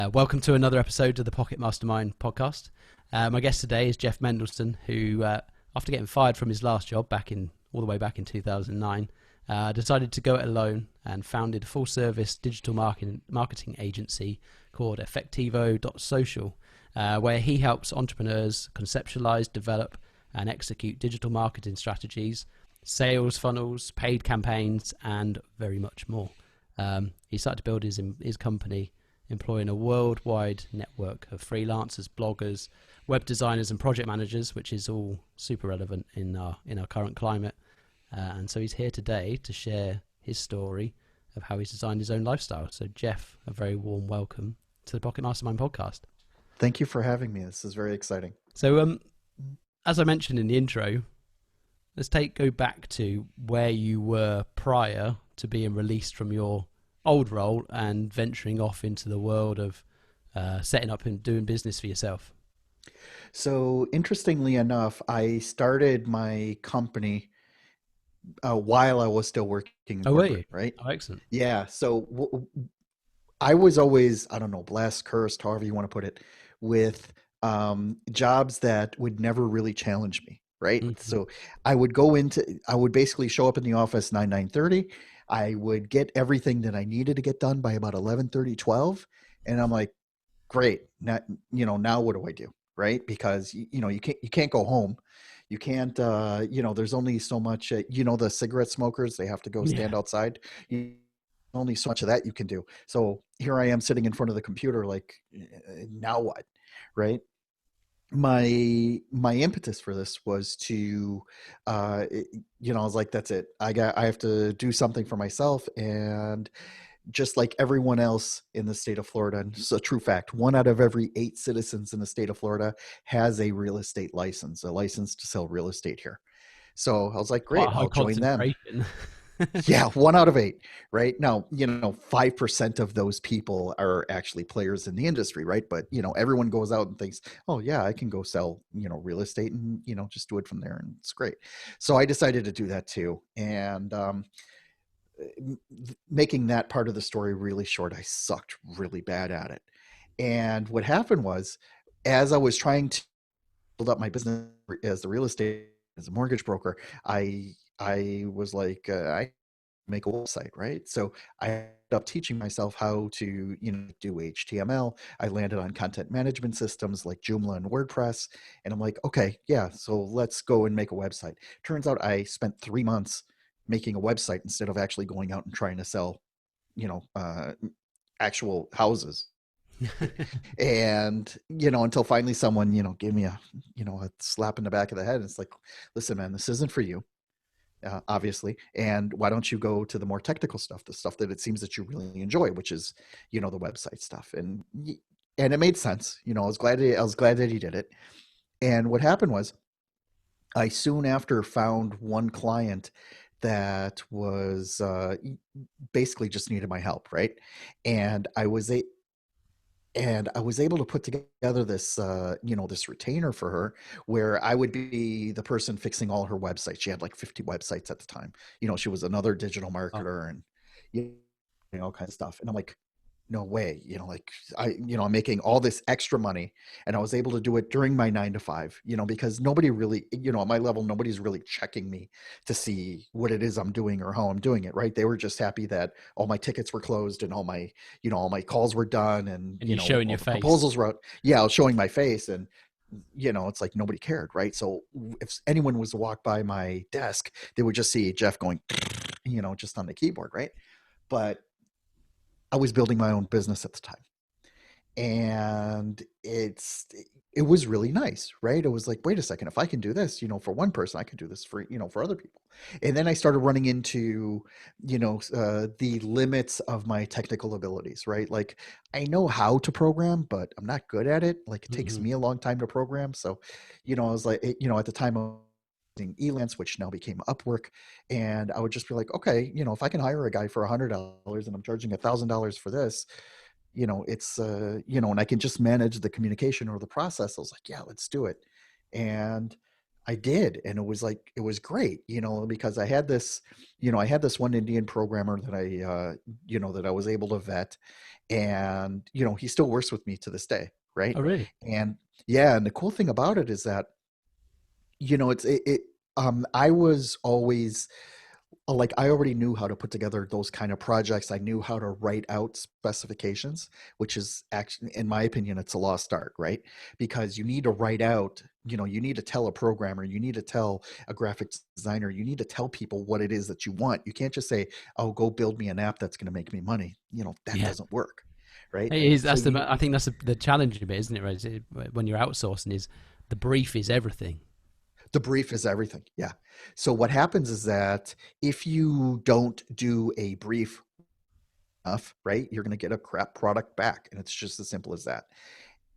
Welcome to another episode of the Pocket Mastermind podcast. My guest today is Jeff Mendelson, who, after getting fired from his last job all the way back in 2009, decided to go it alone and founded a full-service digital marketing agency called Effectivo.Social, where he helps entrepreneurs conceptualize, develop, and execute digital marketing strategies, sales funnels, paid campaigns, and very much more. He started to build his company employing a worldwide network of freelancers, bloggers, web designers, and project managers, which is all super relevant in our current climate. And so he's here today to share his story of how he's designed his own lifestyle. So Jeff, a very warm welcome to the Pocket Mastermind podcast. Thank you for having me. This is very exciting. So as I mentioned in the intro, let's go back to where you were prior to being released from your old role and venturing off into the world of setting up and doing business for yourself. So interestingly enough, I started my company while I was still working in Oh, were you? corporate, right? Oh, excellent. Yeah. So I was always, I don't know, blessed, cursed, however you want to put it, with jobs that would never really challenge me, right? Mm-hmm. So I would basically show up in the office 9:30. I would get everything that I needed to get done by about 11:30, 12. And I'm like, great. Now what do I do? Right. Because you can't go home. You can't, there's only so much, the cigarette smokers, they have to go Yeah. stand outside. Only so much of that you can do. So here I am sitting in front of the computer, like, now what? Right. My impetus for this was to I was like, that's it, I have to do something for myself. And just like everyone else in the state of Florida, and it's a true fact, 1 out of every 8 citizens in the state of Florida has a real estate license, a license to sell real estate here. So I was like, Quite great, a high I'll join them. concentration. Yeah, 1 out of 8, right? Now, 5% of those people are actually players in the industry, right? But, everyone goes out and thinks, oh, yeah, I can go sell, real estate and, just do it from there. And it's great. So I decided to do that too. And making that part of the story really short, I sucked really bad at it. And what happened was, as I was trying to build up my business as as a mortgage broker, I was like, I make a website, right? So I ended up teaching myself how to, do HTML. I landed on content management systems like Joomla and WordPress. And I'm like, okay, yeah, so let's go and make a website. Turns out I spent 3 months making a website instead of actually going out and trying to sell, you know, uh, actual houses. And, until finally someone, gave me a slap in the back of the head. And it's like, listen, man, this isn't for you, obviously. And why don't you go to the more technical stuff, the stuff that it seems that you really enjoy, which is, the website stuff. And it made sense. I was glad that he did it. And what happened was, I soon after found one client that was basically just needed my help, right? And I was able to put together this, this retainer for her, where I would be the person fixing all her websites. She had like 50 websites at the time. She was another digital Oh, marketer and all kinds of stuff. And I'm like, no way, like I'm making all this extra money, and I was able to do it during my 9 to 5, because nobody really, at my level, nobody's really checking me to see what it is I'm doing or how I'm doing it. Right. They were just happy that all my tickets were closed and all my calls were done, and, and you're showing all your the face. proposals were out. Yeah. I was showing my face, and, it's like nobody cared. Right. So if anyone was to walk by my desk, they would just see Jeff going, just on the keyboard. Right. But I was building my own business at the time, and it was really nice, right? It was like, wait a second, if I can do this, for one person, I can do this for other people. And then I started running into, the limits of my technical abilities, right? Like, I know how to program, but I'm not good at it. Like, it takes Mm-hmm. me a long time to program. So, I was like, at the time, I was using Elance, which now became Upwork. And I would just be like, okay, if I can hire a guy for $100 and I'm charging $1,000 for this, it's and I can just manage the communication or the process. I was like, yeah, let's do it. And I did, and it was like it was great, because I had this one Indian programmer that that I was able to vet, and he still works with me to this day, right? Oh, really? And yeah, and the cool thing about it is that I was always like I already knew how to put together those kind of projects. I knew how to write out specifications, which is actually, in my opinion, it's a lost art, right? Because you need to write out, you need to tell a programmer, you need to tell a graphics designer, you need to tell people what it is that you want. You can't just say, "Oh, go build me an app that's going to make me money." That Yeah. doesn't work, right? It is. So That's you I think that's the challenging bit, isn't it? Right? When you're outsourcing, is the brief is everything. The brief is everything. Yeah. So what happens is that if you don't do a brief enough, right, you're going to get a crap product back. And it's just as simple as that.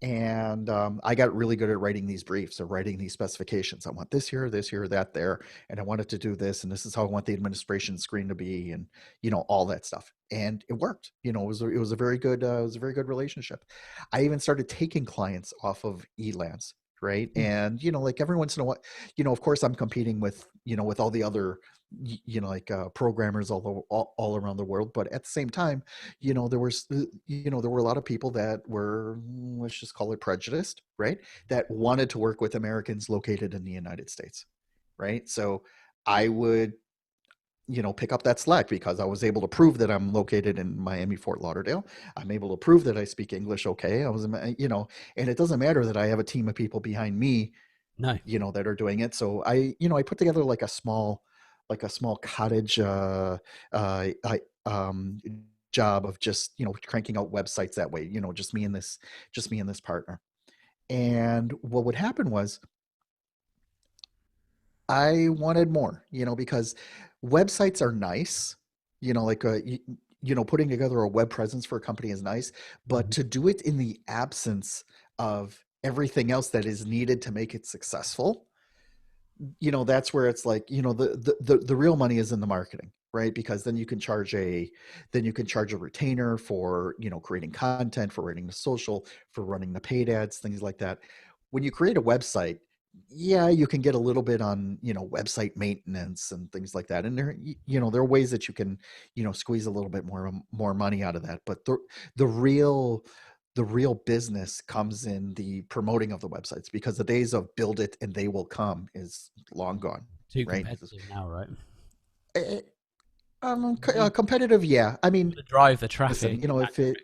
And I got really good at writing these briefs or writing these specifications. I want this here, that there, and I want it to do this, and this is how I want the administration screen to be, and all that stuff. And it worked. It was a very good relationship. I even started taking clients off of Elance, right? Hmm. And like every once in a while, of course, I'm competing with with all the other programmers all around the world, but at the same time, there were a lot of people that were, let's just call it prejudiced, right? That wanted to work with Americans located in the United States, right? So I would, pick up that slack because I was able to prove that I'm located in Miami, Fort Lauderdale. I'm able to prove that I speak English okay. And it doesn't matter that I have a team of people behind me, No. that are doing it. So I put together like a small cottage I job of just cranking out websites that way, just me and this partner. And what would happen was I wanted more, because websites are nice, like putting together a web presence for a company is nice, but Hmm. to do it in the absence of everything else that is needed to make it successful, that's where it's like, the real money is in the marketing, right? Because then you can charge a retainer for, creating content, for writing the social, for running the paid ads, things like that. When you create a website, yeah, you can get a little bit on, website maintenance and things like that. And there are ways that you can, squeeze a little bit more money out of that. But the real the real business comes in the promoting of the websites, because the days of build it and they will come is long gone, Too right? competitive now, right? Eh, You need, competitive, yeah. I you mean, got to drive the listen, traffic. if it,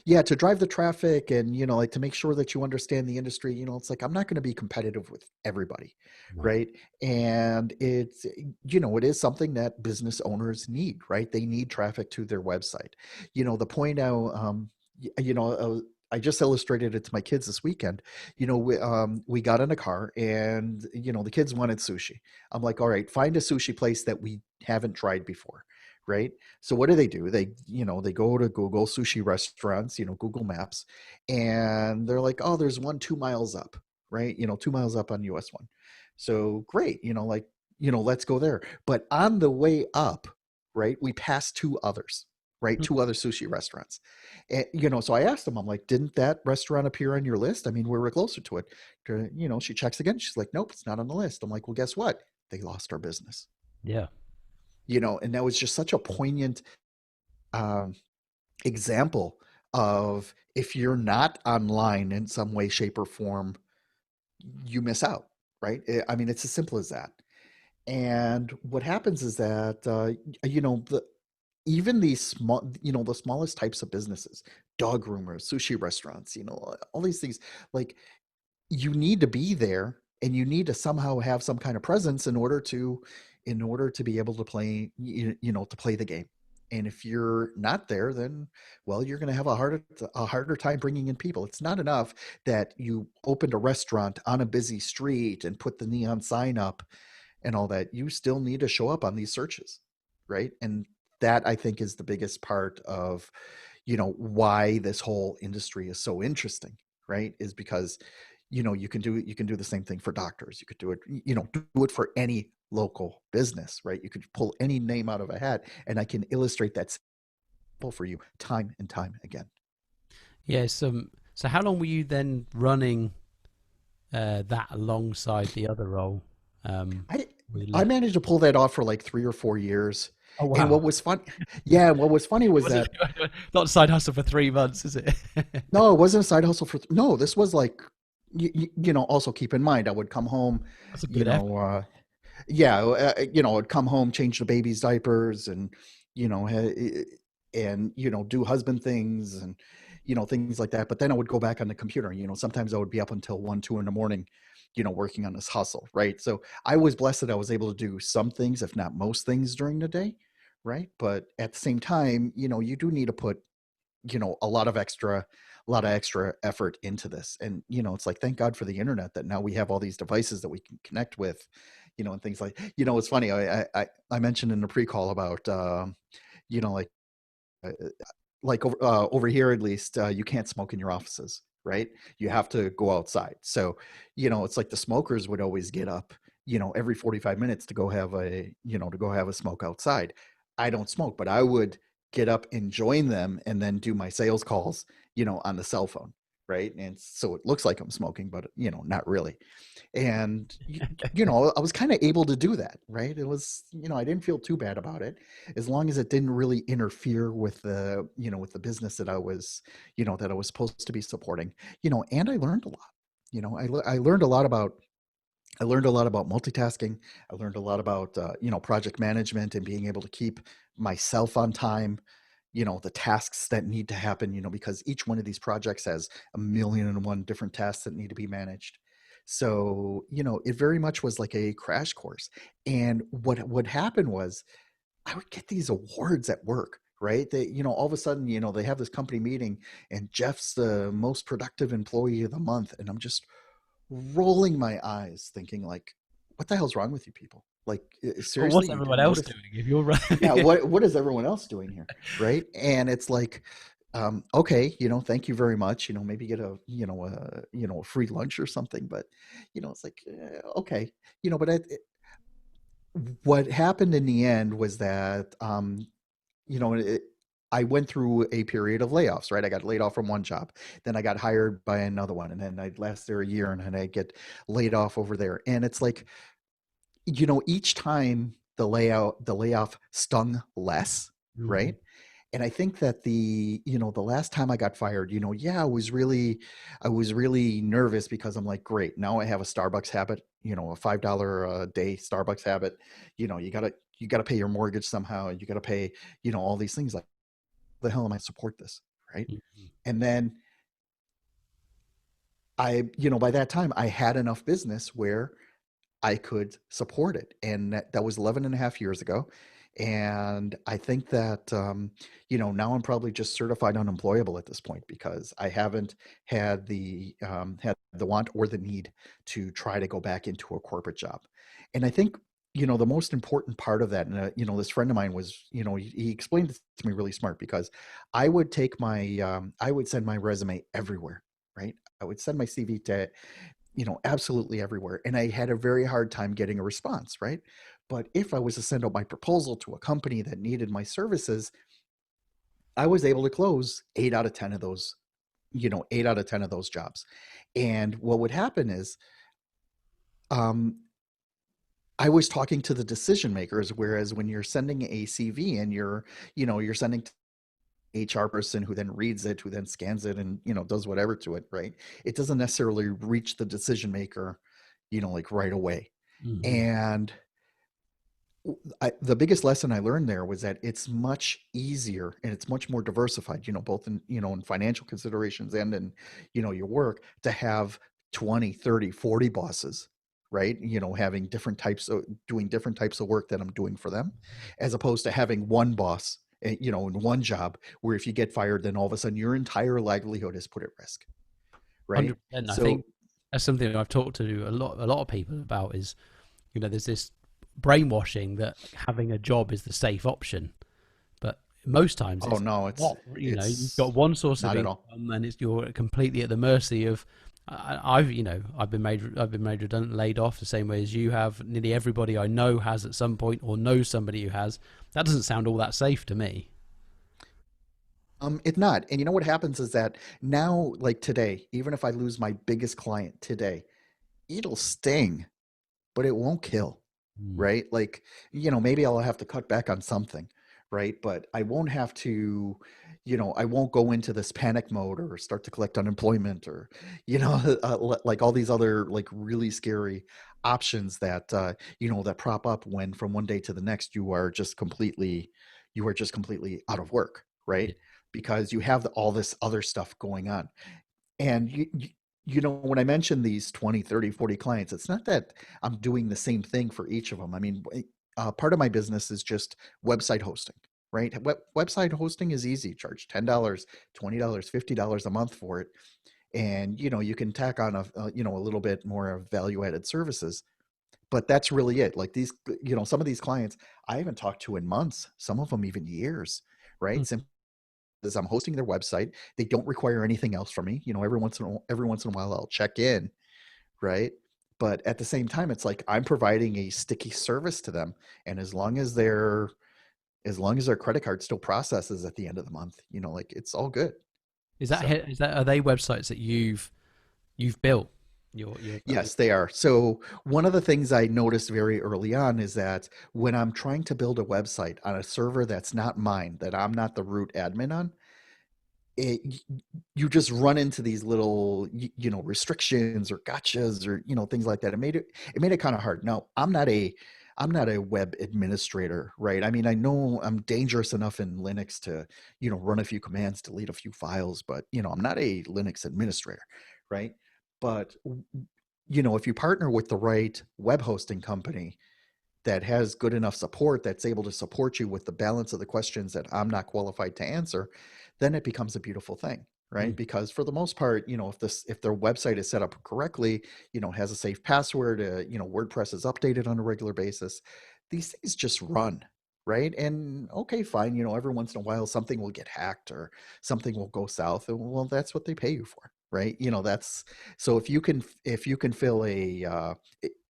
yeah, to drive the traffic and like to make sure that you understand the industry, it's like I'm not going to be competitive with everybody, No. right? And it's, it is something that business owners need, right? They need traffic to their website. The point out, I just illustrated it to my kids this weekend. We got in a car and the kids wanted sushi. I'm like, all right, find a sushi place that we haven't tried before, right? So what do? They go to Google sushi restaurants, Google Maps, and they're like, oh, there's one 2 miles up, right? 2 miles up on US one. So great, let's go there. But on the way up, right, we passed two others, right? Two other sushi restaurants. And, so I asked them, I'm like, didn't that restaurant appear on your list? I mean, we were closer to it. She checks again. She's like, nope, it's not on the list. I'm like, well, guess what? They lost our business. Yeah. And that was just such a poignant um, example of, if you're not online in some way, shape, or form, you miss out, right? I mean, it's as simple as that. And what happens is that, even these small, the smallest types of businesses, dog groomers, sushi restaurants, all these things, like, you need to be there and you need to somehow have some kind of presence in order to be able to play, to play the game. And if you're not there, then, well, you're going to have a harder time bringing in people. It's not enough that you opened a restaurant on a busy street and put the neon sign up and all that. You still need to show up on these searches, right? And that, I think, is the biggest part of, why this whole industry is so interesting, right? Is because you can do the same thing for doctors. You could do it, do it for any local business, right? You could pull any name out of a hat, and I can illustrate that simple for you time and time again. Yeah. So how long were you then running that alongside the other role. I We I left. managed to pull that off for like 3 or 4 years. Oh And wow! what was fun, yeah, what was funny was Was it that not a side hustle for 3 months? Is it? no, it wasn't a side hustle for no, this was like also keep in mind I would come home, That's a you good effort. know, I'd come home, change the baby's diapers, and you know, do husband things and things like that. But then I would go back on the computer. Sometimes I would be up until 1, 2 in the morning, working on this hustle, right? So I was blessed that I was able to do some things, if not most things, during the day, right? But at the same time, you do need to put a lot of extra effort into this. And it's like, thank God for the internet that now we have all these devices that we can connect with, and things like, it's funny, I mentioned in the pre-call about you know like uh, over here, at least, you can't smoke in your offices, right? You have to go outside. So it's like the smokers would always get up every 45 minutes to go have a smoke outside. I don't smoke, but I would get up and join them and then do my sales calls on the cell phone, right? And so it looks like I'm smoking, but not really. And I was kind of able to do that, right? It was, I didn't feel too bad about it, as long as it didn't really interfere with the business that I was supposed to be supporting. And I learned a lot. I learned a lot about multitasking. I learned a lot about project management and being able to keep myself on time, the tasks that need to happen, because each one of these projects has a million and one different tasks that need to be managed. So, it very much was like a crash course. And what would happen was I would get these awards at work, right? They, all of a sudden, they have this company meeting and Jeff's the most productive employee of the month. And I'm just rolling my eyes thinking like, what the hell's wrong with you people? Like, Well, seriously, what's you everyone didn't else notice? doing if you're Yeah, right? what is everyone else doing here, right? And it's like, okay, thank you very much. Maybe get a free lunch or something. But it's like, okay, but what happened in the end was that you know it, I went through a period of layoffs, right? I got laid off from one job, then I got hired by another one, and then I'd last there a year, and then I get laid off over there. And it's like, each time the layoff stung less, Mhm. right? And I think that the last time I got fired, yeah, I was really nervous because I'm like, great, now I have a Starbucks habit, a $5 a day Starbucks habit. You gotta pay your mortgage somehow. You gotta pay, all these things. Like, the hell am I support this, right? Mhm. And then by that time, I had enough business where I could support it. And that was 11 and a half years ago. And I think that, now I'm probably just certified unemployable at this point because I haven't had the want or the need to try to go back into a corporate job. And I think, the most important part of that, and, this friend of mine was, he explained this to me really smart because I would send my resume everywhere, right? I would send my CV to absolutely everywhere. And I had a very hard time getting a response, right? But if I was to send out my proposal to a company that needed my services, I was able to close 8 out of 10 of those, 8 out of 10 of those jobs. And what would happen is, um, I was talking to the decision makers, whereas when you're sending a CV and you're sending to HR person who then reads it, who then scans it and, does whatever to it, right? It doesn't necessarily reach the decision maker, like right away. Mhm. And the biggest lesson I learned there was that it's much easier and it's much more diversified, both in financial considerations and in, your work, to have 20, 30, 40 bosses, right? Having doing different types of work that I'm doing for them, as opposed to having one boss, in one job where if you get fired, then all of a sudden your entire livelihood is put at risk, right? 100%. I So, think that's something I've talked to a lot of people about is, there's this brainwashing that having a job is the safe option, but most times oh it's no, it's not. You've it's got one source of not at all. income, and you're completely at the mercy of. I've been made redundant, laid off the same way as you have. Nearly everybody I know has at some point, or knows somebody who has. That doesn't sound all that safe to me. It's not. And what happens is that now, like today, even if I lose my biggest client today, it'll sting, but it won't kill, Mm. right? Like, maybe I'll have to cut back on something, right? But I won't have to, I won't go into this panic mode or start to collect unemployment or, like all these other like really scary options that, that prop up when from one day to the next you are just completely out of work, right? Yeah. Because you have all this other stuff going on. And when I mention these 20, 30, 40 clients, it's not that I'm doing the same thing for each of them. I mean, part of my business is just website hosting, right? Website hosting is easy. Charge $10, $20, $50 a month for it. And, you can tack on a little bit more of value added services, but that's really it. Like some of these clients I haven't talked to in months, some of them even years, right? Mm. Simply is I'm hosting their website. They don't require anything else from me. Every once in a while I'll check in, right? But at the same time, it's like I'm providing a sticky service to them. And as long as their credit card still processes at the end of the month, like it's all good. So Are they websites that you've built? Your yes, they are. So one of the things I noticed very early on is that when I'm trying to build a website on a server that's not mine, that I'm not the root admin on, it, you just run into these little restrictions or gotchas or things like that. It made it kind of hard. Now I'm not a web administrator, right? I mean, I know I'm dangerous enough in Linux to run a few commands, delete a few files, but I'm not a Linux administrator, right? But if you partner with the right web hosting company that has good enough support that's able to support you with the balance of the questions that I'm not qualified to answer, then it becomes a beautiful thing, right? mm. Because for the most part, if their website is set up correctly, has a safe password, WordPress is updated on a regular basis, these things just run, right? And okay, fine, every once in a while something will get hacked or something will go south, and well, that's what they pay you for, right? That's so if you can fill a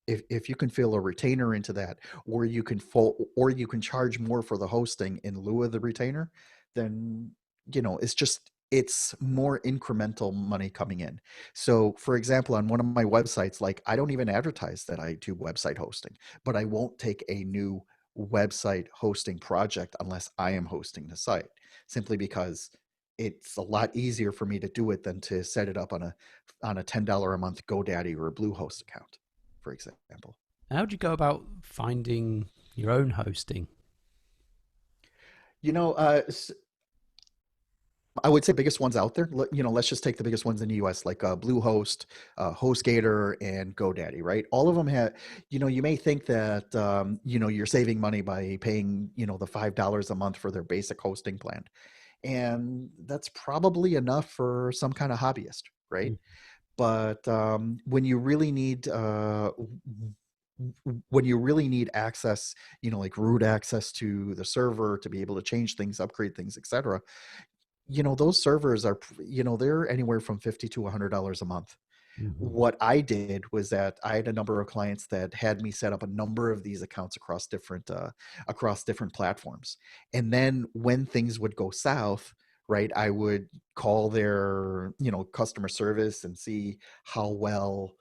if you can fill a retainer into that, or you can charge more for the hosting in lieu of the retainer, then it's more incremental money coming in. So for example, on one of my websites, like I don't even advertise that I do website hosting, but I won't take a new website hosting project unless I am hosting the site, simply because it's a lot easier for me to do it than to set it up on a $10 a month GoDaddy or a Bluehost account, for example. How do you go about finding your own hosting? You know, I would say biggest ones out there. Let's just take the biggest ones in the U.S. like Bluehost, HostGator, and GoDaddy. Right? All of them have. You may think that you're saving money by paying the $5 a month for their basic hosting plan, and that's probably enough for some kind of hobbyist, right? Mm. But when you really need access, like root access to the server to be able to change things, upgrade things, etc., those servers are, they're anywhere from 50 to $100 a month. Mhm. What I did was that I had a number of clients that had me set up a number of these accounts across different platforms. And then when things would go south, right, I would call their, customer service and see how well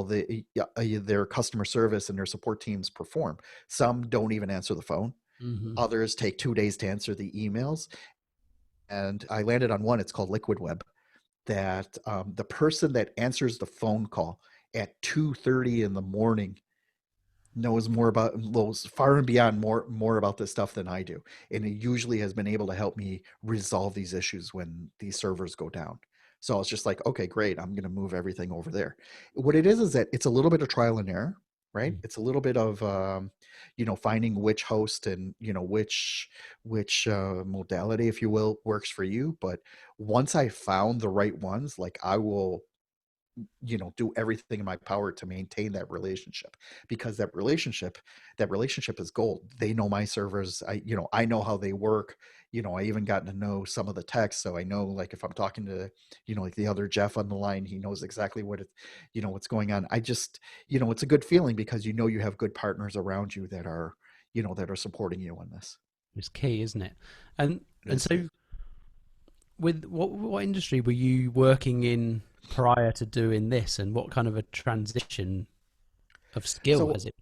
their customer service and their support teams perform. Some don't even answer the phone. Mhm. Others take 2 days to answer the emails. And I landed on one. It's called Liquid Web. That the person that answers the phone call at 2:30 in the morning knows far and beyond more about this stuff than I do, and it usually has been able to help me resolve these issues when these servers go down. So it's just like, okay, great, I'm going to move everything over there. What it is that it's a little bit of trial and error, right? Mm. It's a little bit of finding which host and which modality, if you will, works for you. But once I found the right ones, like I will do everything in my power to maintain that relationship, because that relationship is gold. They know my servers. I know how they work. I even gotten to know some of the techs, so I know, like, if I'm talking to like the other Jeff on the line, he knows exactly what's going on. I just it's a good feeling because you have good partners around you that are supporting you on this. It's key, isn't it? And It and is key. so, with what industry were you working in prior to doing this, and what kind of a transition of skill So has it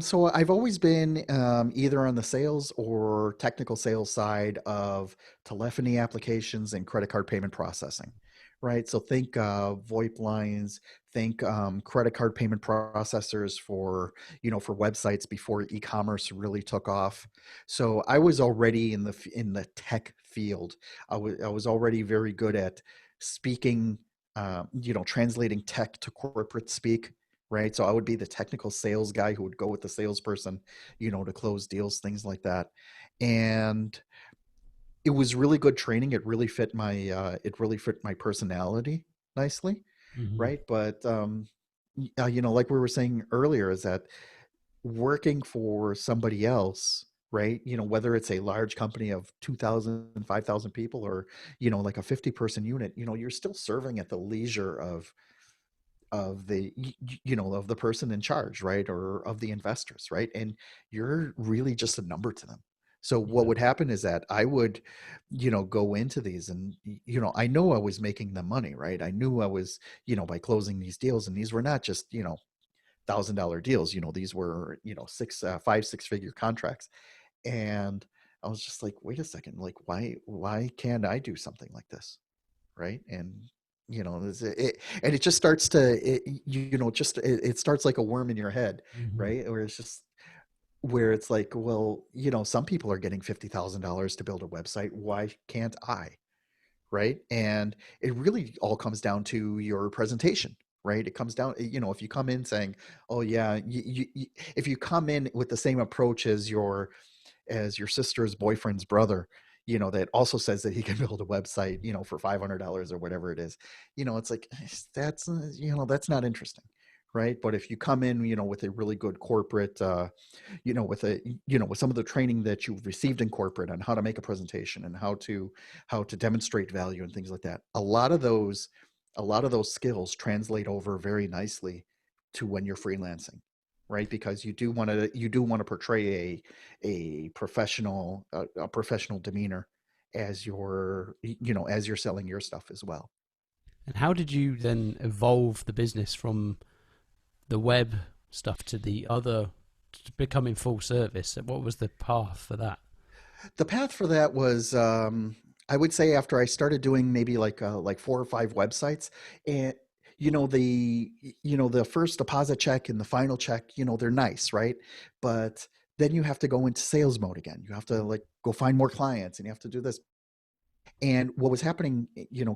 So I've always been either on the sales or technical sales side of telephony applications and credit card payment processing, right? So think VoIP lines, think credit card payment processors for for websites before e-commerce really took off. So I was already in the tech field. I was already very good at speaking, translating tech to corporate speak, right? So I would be the technical sales guy who would go with the salesperson, to close deals, things like that. And it was really good training. It really fit my personality nicely, Mhm. right? But like we were saying earlier, is that working for somebody else, right? Whether it's a large company of 2,000, 5,000 people, or like a 50-person unit, you're still serving at the leisure of the person in charge, right? Or of the investors, right? And you're really just a number to them. So what Yeah. would happen is that I would go into these, and I know I was making them money, right? I knew I was, by closing these deals, and these were not just $1,000 deals. These were five, six-figure contracts. And I was just like, wait a second, like why can't I do something like this, right? And and it just starts to it starts like a worm in your head, Mhm. right? Where it's like, well, some people are getting $50,000 to build a website. Why can't I? Right? And it really all comes down to your presentation, right? It comes down, if you come in saying, oh yeah, if you come in with the same approach as your sister's boyfriend's brother, that also says that he can build a website, for $500 or whatever it is, it's like, that's not interesting, right? But if you come in, with a really good corporate, with with some of the training that you've received in corporate on how to make a presentation and how to demonstrate value and things like that, a lot of those skills translate over very nicely to when you're freelancing, right? Because you do want to portray a professional demeanor as you're selling your stuff as well. And how did you then evolve the business from the web stuff to the other, to becoming full service? What was the path for that? The path for that was, I would say, after I started doing maybe like 4 or 5 websites, and the first deposit check and the final check, they're nice, right? But then you have to go into sales mode again. You have to like go find more clients, and you have to do this. And what was happening,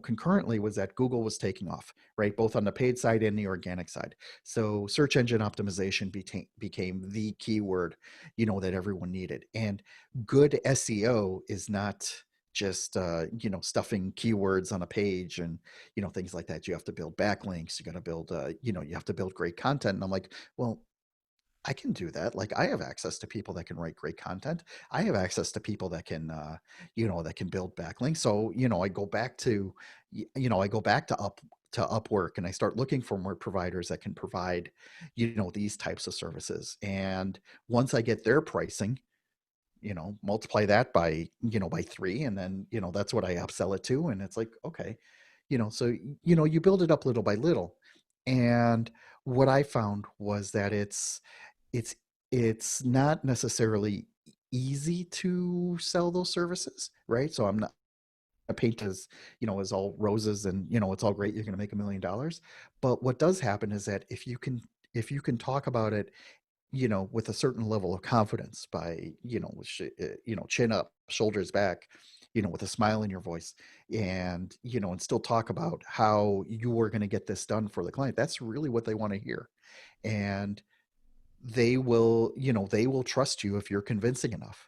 concurrently, was that Google was taking off, right? Both on the paid side and the organic side. So search engine optimization became the keyword, that everyone needed. And good SEO is not just, stuffing keywords on a page and, things like that. You have to build backlinks. You got to build, you have to build great content. And I'm like, well, I can do that. Like, I have access to people that can write great content. I have access to people that can, that can build backlinks. So, I go back to Upwork, and I start looking for more providers that can provide, these types of services. And once I get their pricing, multiply that by 3, and then, that's what I upsell it to. And it's like, okay, so, you build it up little by little. And what I found was that it's it's not necessarily easy to sell those services, right? So I'm not a paint as all roses, and it's all great, you're going to make $1 million. But what does happen is that if you can talk about it, with a certain level of confidence, by chin up, shoulders back, with a smile in your voice, and still talk about how you are going to get this done for the client, that's really what they want to hear. And they will trust you if you're convincing enough.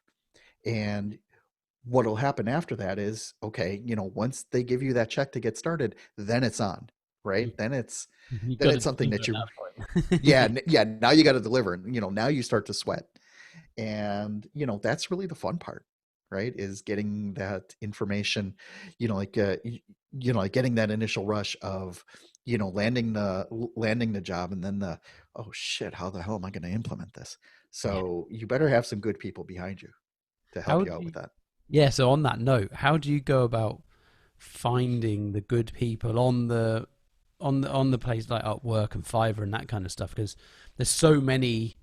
And what'll happen after that is, okay, once they give you that check to get started, then it's on, right? Mm. then it's You've then got to it's something deliver that at you, that point. yeah, yeah, now you got to deliver, and now you start to sweat. And that's really the fun part, right? Is getting that information, like getting that initial rush of landing the job, and then oh shit, how the hell am I going to implement this? Yeah. So you better have some good people behind you to help How you do out you? with that. Yeah. So on that note, how do you go about finding the good people on the place like Upwork and Fiverr and that kind of stuff, because there's so many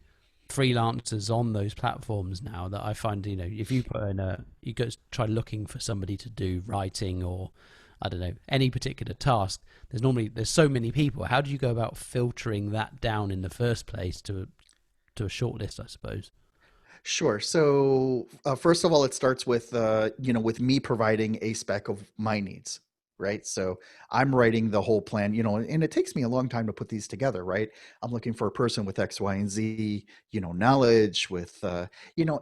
freelancers on those platforms now that I find, if you put in you go try looking for somebody to do writing or I don't know, any particular task, there's so many people. How do you go about filtering that down in the first place to a short list, I suppose? Sure. So first of all, it starts with with me providing a spec of my needs, right? So I'm writing the whole plan, and it takes me a long time to put these together, right? I'm looking for a person with X, Y, and Z, knowledge with, and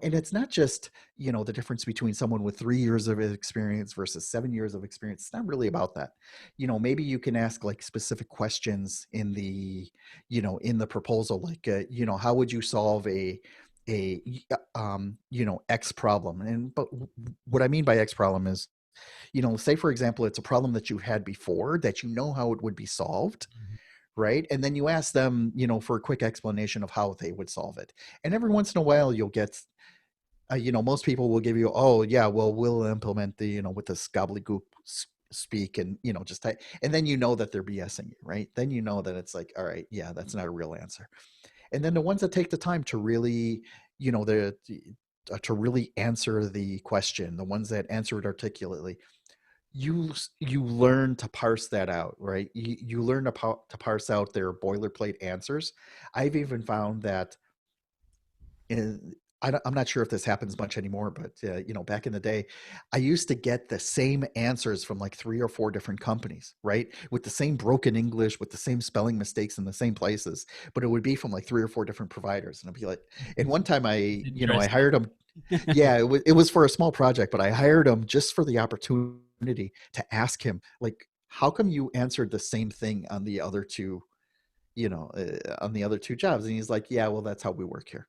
it's not just, the difference between someone with 3 years of experience versus 7 years of experience. It's not really about that. Maybe you can ask like specific questions in the proposal, like, how would you solve a X problem? And but what I mean by X problem is, say for example, it's a problem that you've had before that you know how it would be solved, right? And then you ask them, for a quick explanation of how they would solve it. And every once in a while, you'll get, most people will give you, oh yeah, well we'll implement with this gobbledygook speak, and just type, and then that they're BSing you, right? Then that it's like, all right, yeah, that's not a real answer. And then the ones that take the time to really, to really answer the question, the ones that answer it articulately, you learn to parse that out, right? You learn to parse out their boilerplate answers. I've even found that in, I'm not sure if this happens much anymore, but back in the day, I used to get the same answers from like 3 or 4 different companies, right? With the same broken English, with the same spelling mistakes in the same places, but it would be from like 3 or 4 different providers, and I'd be like, and one time I Interesting. hired them. Yeah, it was for a small project, but I hired him just for the opportunity to ask him, like, how come you answered the same thing on the other two, jobs? And he's like, yeah, well, that's how we work here.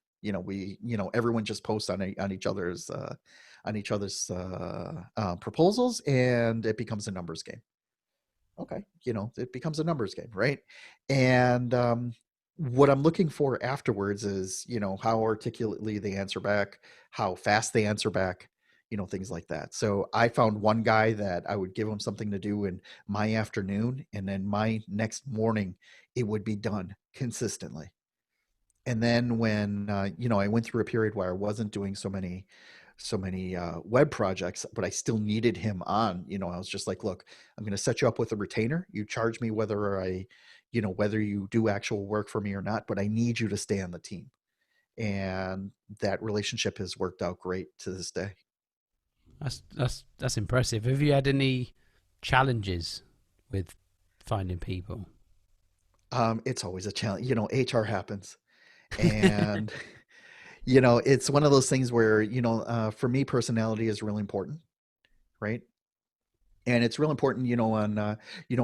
Everyone just posts on each other's proposals, and it becomes a numbers game. Okay, it becomes a numbers game, right? And what I'm looking for afterwards is, how articulately they answer back, how fast they answer back, things like that. So I found one guy that I would give him something to do in my afternoon, and then my next morning it would be done consistently. And then when I went through a period where I wasn't doing so many web projects, but I still needed him on. I was just like, look, I'm going to set you up with a retainer. You charge me whether you do actual work for me or not, but I need you to stay on the team. And that relationship has worked out great to this day. That's impressive. Have you had any challenges with finding people? It's always a challenge. HR happens, and it's one of those things where for me, personality is really important, right? And it's real important, on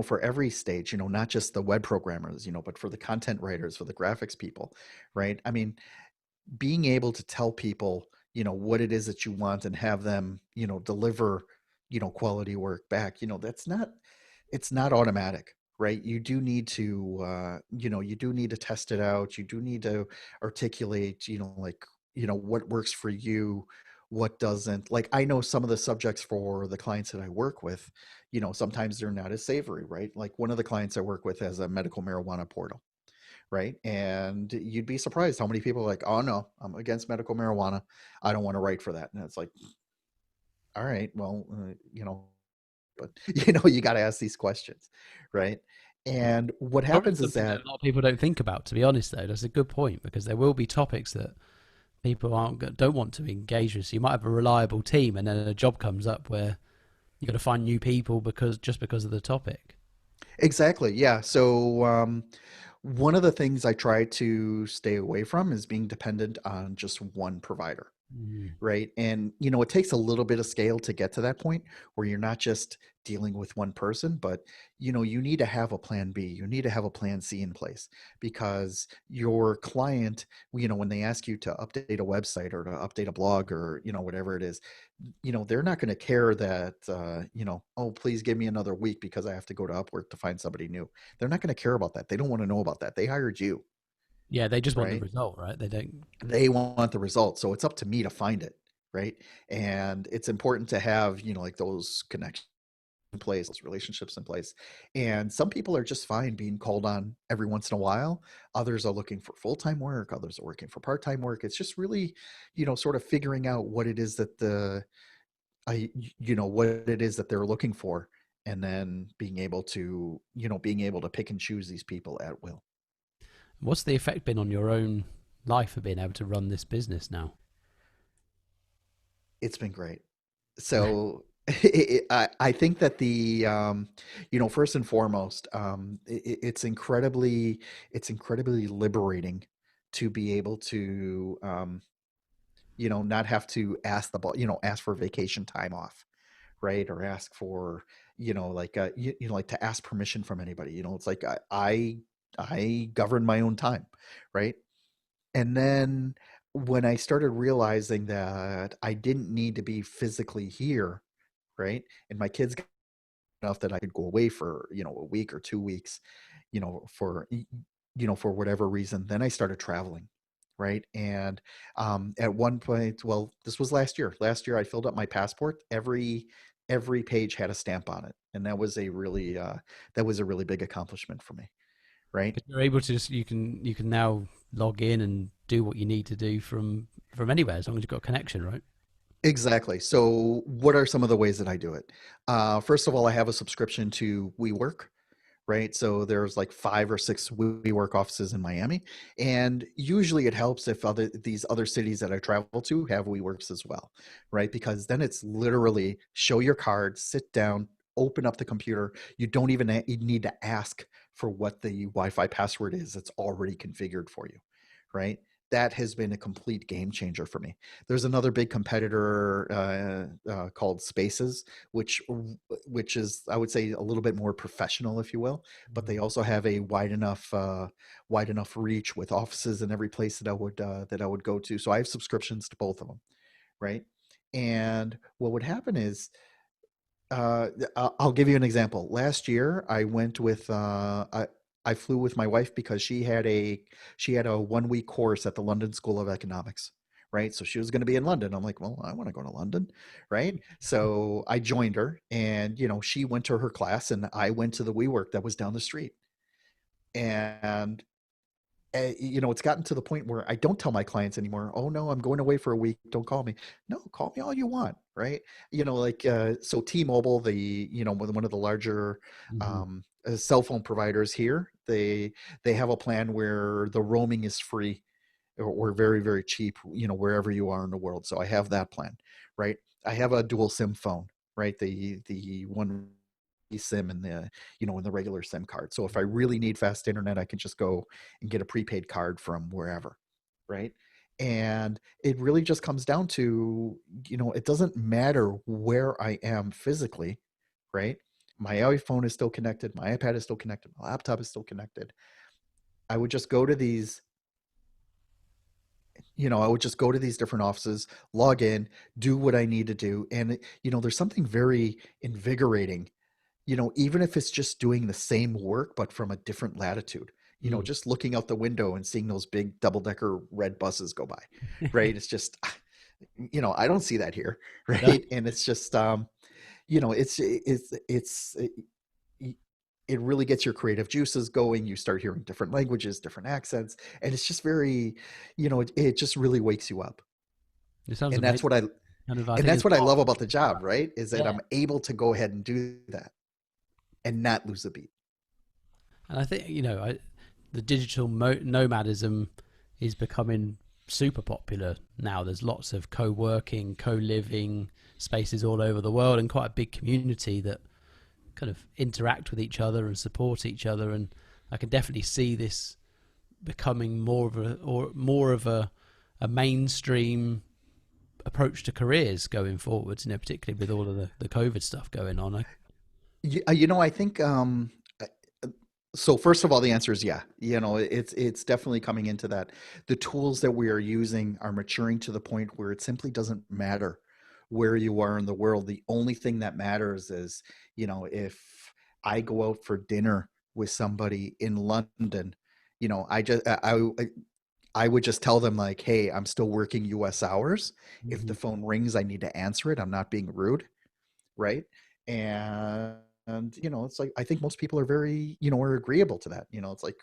for every stage, not just the web programmers, but for the content writers, for the graphics people, right? I mean, being able to tell people, what it is that you want, and have them, deliver, quality work back, it's not automatic, right? You do need to test it out. You do need to articulate, like, what works for you, what doesn't. Like, I know some of the subjects for the clients that I work with, sometimes they're not as savory, right? Like, one of the clients I work with has a medical marijuana portal, right? And you'd be surprised how many people are like, oh no, I'm against medical marijuana. I don't want to write for that. And it's like, all right, well, but you got to ask these questions, right? And what Probably happens is something that that, a lot of people don't think about, to be honest, though. That's a good point, because there will be topics that people don't want to engage with. So you might have a reliable team, and then a job comes up where you got to find new people because of the topic. exactly, yeah. So one of the things I try to stay away from is being dependent on just one provider, Mm. right? And it takes a little bit of scale to get to that point where you're not just dealing with one person, but you need to have a plan B, you need to have a plan C in place, because your client, when they ask you to update a website or to update a blog, or whatever it is, they're not going to care that oh, please give me another week because I have to go to Upwork to find somebody new. They're not going to care about that. They don't want to know about that. They hired you, Yeah, they just want the right? result, right? They don't. They want the result, so it's up to me to find it, right? And it's important to have like those connections. in place, those relationships in place. And some people are just fine being called on every once in a while. Others are looking for full-time work. Others are working for part-time work. It's just really, sort of figuring out what it is that what it is that they're looking for, and then being able to pick and choose these people at will. What's the effect been on your own life of being able to run this business now? It's been great. So I think that first and foremost, it's incredibly liberating to be able to, not have to ask for vacation time off, right? Or ask for, like to ask permission from anybody. It's like I govern my own time, right? And then when I started realizing that I didn't need to be physically here, right? And my kids got enough that I could go away for, a week or 2 weeks, for whatever reason, then I started traveling, right? And at one point, well, this was last year. Last year I filled up my passport. Every page had a stamp on it. And that was a really big accomplishment for me, right? But you're able to just you can now log in and do what you need to do from anywhere as long as you've got a connection, right? Exactly. So what are some of the ways that I do it? First of all, I have a subscription to WeWork, right? So there's like 5 or 6 WeWork offices in Miami, and usually it helps if these other cities that I travel to have WeWorks as well, right? Because then it's literally show your card, sit down, open up the computer. You don't even you need to ask for what the Wi-Fi password is. It's already configured for you, right? That has been a complete game changer for me. There's another big competitor called Spaces, which is, I would say, a little bit more professional, if you will, but they also have a wide enough reach with offices in every place that I would go to. So I have subscriptions to both of them, right? And what would happen is, I'll give you an example. Last year, I flew with my wife because she had a 1 week course at the London School of Economics, right? So she was going to be in London. I'm like, well, I want to go to London, right? So I joined her, and she went to her class, and I went to the WeWork that was down the street. And it's gotten to the point where I don't tell my clients anymore, oh no, I'm going away for a week, don't call me. No, call me all you want, right? So T-Mobile, one of the larger Mm-hmm. cell phone providers here, they have a plan where the roaming is free, or very, very cheap, wherever you are in the world. So I have that plan, right? I have a dual SIM phone, right? The one SIM and the regular SIM card. So if I really need fast internet, I can just go and get a prepaid card from wherever, right? And it really just comes down to, it doesn't matter where I am physically, right? My iPhone is still connected, my iPad is still connected, my laptop is still connected. I would just go to these, I would just go to these different offices, log in, do what I need to do. And, there's something very invigorating, even if it's just doing the same work, but from a different latitude, Mm. just looking out the window and seeing those big double-decker red buses go by, right? It's just, I don't see that here, No. right? And it's just, it really gets your creative juices going. You start hearing different languages, different accents, and it's just very, it just really wakes you up. It sounds And that's amazing. what I, Kind of, I and think that's there's what I a lot love of about the people like job, right? Is that. that Yeah. I'm able to go ahead and do that and not lose a beat. And I think, the digital nomadism is becoming super popular now. There's lots of co working, co living spaces all over the world, and quite a big community that kind of interact with each other and support each other. And I can definitely see this becoming more of a mainstream approach to careers going forwards, particularly with all of the COVID stuff going on. I think so first of all, the answer is yeah. It's definitely coming into that. The tools that we are using are maturing to the point where it simply doesn't matter where you are in the world. The only thing that matters is, if I go out for dinner with somebody in London, I would just tell them like, hey, I'm still working US hours. If Mm-hmm. the phone rings, I need to answer it. I'm not being rude, right? And it's like, I think most people are very, are agreeable to that. It's like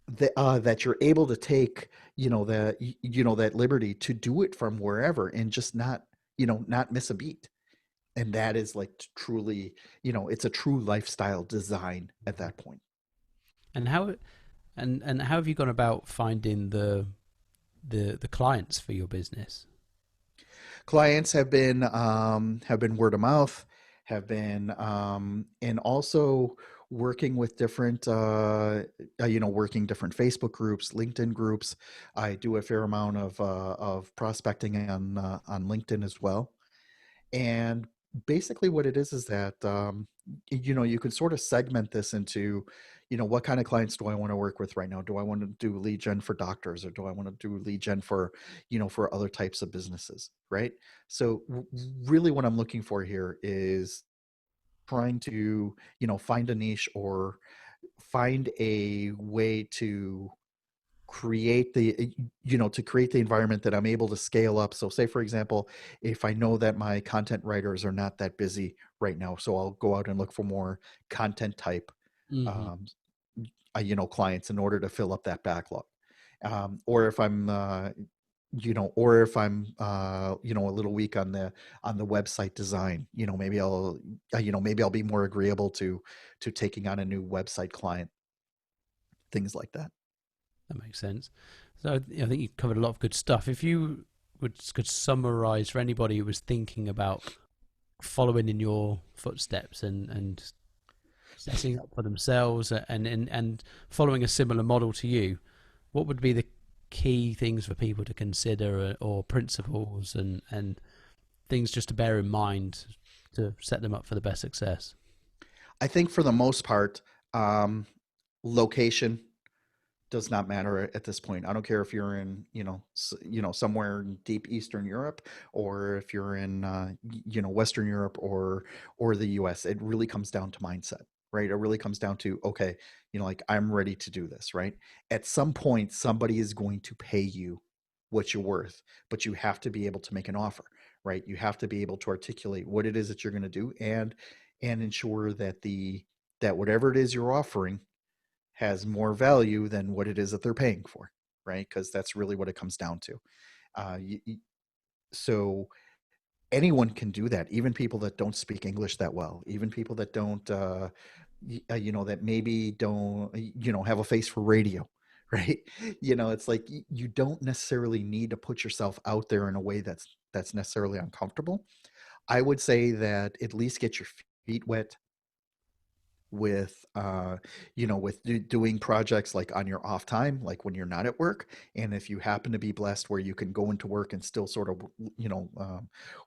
that you're able to take, that liberty to do it from wherever and just not miss a beat. And that is like truly, it's a true lifestyle design at that point. And how have you gone about finding the clients for your business? Clients have been word of mouth, have been and also working with different working different Facebook groups, LinkedIn groups. I do a fair amount of prospecting on LinkedIn as well. And basically what it is that you can sort of segment this into, what kind of clients do I want to work with right now? Do I want to do lead gen for doctors, or do I want to do lead gen for, for other types of businesses, right? So really what I'm looking for here is trying to, find a niche, or find a way to create to create the environment that I'm able to scale up. So say, for example, if I know that my content writers are not that busy right now, so I'll go out and look for more content type Hmm. um, clients in order to fill up that backlog. Or if I'm a little weak on the website design, maybe I'll be more agreeable to taking on a new website client, things like that. That makes sense. So I think you covered a lot of good stuff. If you could summarize for anybody who was thinking about following in your footsteps and setting up for themselves and following a similar model to you, what would be the key things for people to consider, or principles and things just to bear in mind to set them up for the best success? I think for the most part, um, location does not matter at this point. I don't care if you're in, somewhere in deep Eastern Europe, or if you're in, Western Europe, or the U.S. It really comes down to mindset, right? It really comes down to, okay, like, I'm ready to do this, right? At some point, somebody is going to pay you what you're worth, but you have to be able to make an offer, right? You have to be able to articulate what it is that you're going to do, and ensure that whatever it is you're offering has more value than what it is that they're paying for, right? Because that's really what it comes down to. Uh, so anyone can do that, even people that don't speak English that well, even people that don't, that maybe don't, have a face for radio, right? It's like you don't necessarily need to put yourself out there in a way that's necessarily uncomfortable. I would say that at least get your feet wet with doing projects like on your off time, like when you're not at work. And if you happen to be blessed where you can go into work and still sort of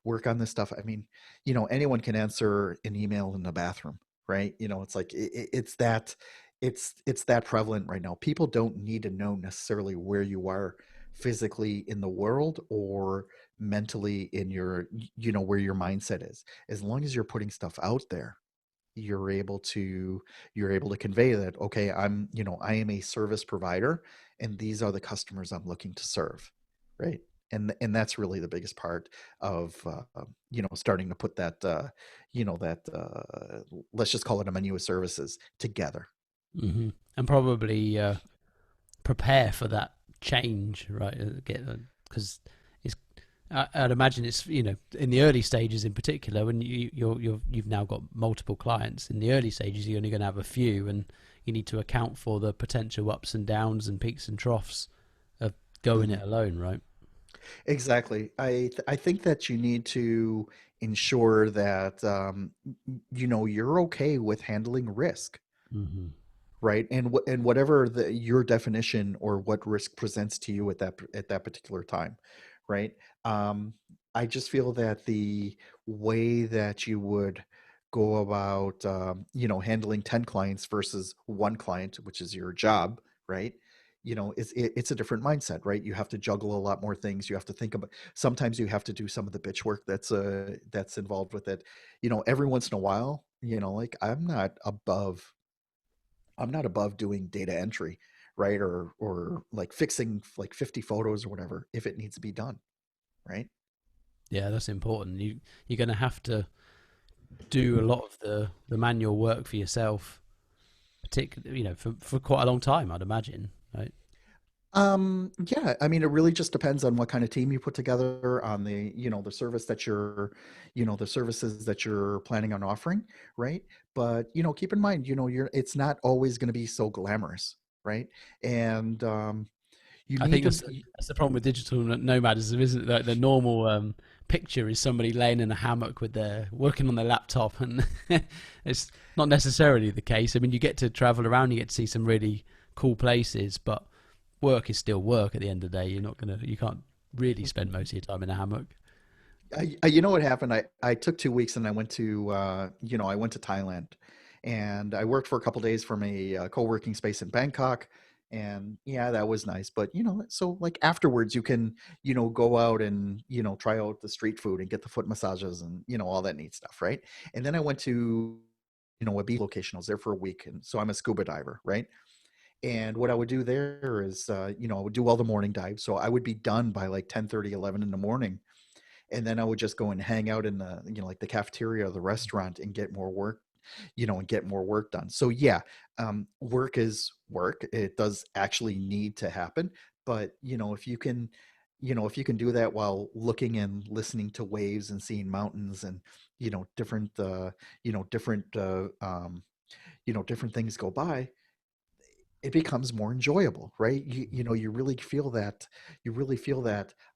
work on this stuff, I mean, anyone can answer an email in the bathroom, right? It's like it's that prevalent right now. People don't need to know necessarily where you are physically in the world, or mentally in your, where your mindset is. As long as you're putting stuff out there, you're able to convey that, okay, I am a service provider, and these are the customers I'm looking to serve, right? And that's really the biggest part of starting to put that that let's just call it a menu of services together. And probably prepare for that change, right? Because it's I'd imagine it's, in the early stages in particular, when you've now got multiple clients. In the early stages, you're only going to have a few, and you need to account for the potential ups and downs and peaks and troughs of going Mhm. it alone, right? Exactly. I think that you need to ensure that you're okay with handling risk, Hmm. right? And whatever your definition or what risk presents to you at that particular time, right? um I just feel that the way that you would go about handling 10 clients versus one client, which is your job, right? It's a different mindset, right? You have to juggle a lot more things. You have to think about, sometimes you have to do some of the bitch work that's involved with it. Every once in a while, like, I'm not above doing data entry, right? Or like fixing like 50 photos or whatever, if it needs to be done, right? Yeah, that's important. You're going to have to. do a lot of the manual work for yourself, particularly for quite a long time, I'd imagine, right? Yeah, I mean, it really just depends on what kind of team you put together on the, the service that you're, the services that you're planning on offering, right? But, keep in mind, it's not always going to be so glamorous, right? And you I need think to, that's the problem with digital nomadism, isn't it? Like the normal picture is somebody laying in a hammock with their working on their laptop, and it's not necessarily the case. I mean, you get to travel around, you get to see some really cool places, but work is still work at the end of the day. You can't really spend most of your time in a hammock. you know what happened? I took 2 weeks and I went to, I went to Thailand, and I worked for a couple days from a co-working space in Bangkok. And yeah, that was nice. But, so like afterwards you can, go out and, try out the street food and get the foot massages and, all that neat stuff. Right. And then I went to, a beach location. I was there for a week. And so I'm a scuba diver. Right. And what I would do there is, I would do all the morning dives. So I would be done by like 10:30, 11 in the morning, and then I would just go and hang out in the, like the cafeteria or the restaurant and get more work, and get more work done. So yeah, work is work. It does actually need to happen, but if you can do that while looking and listening to waves and seeing mountains and different different different things go by, it becomes more enjoyable, right? You really feel that,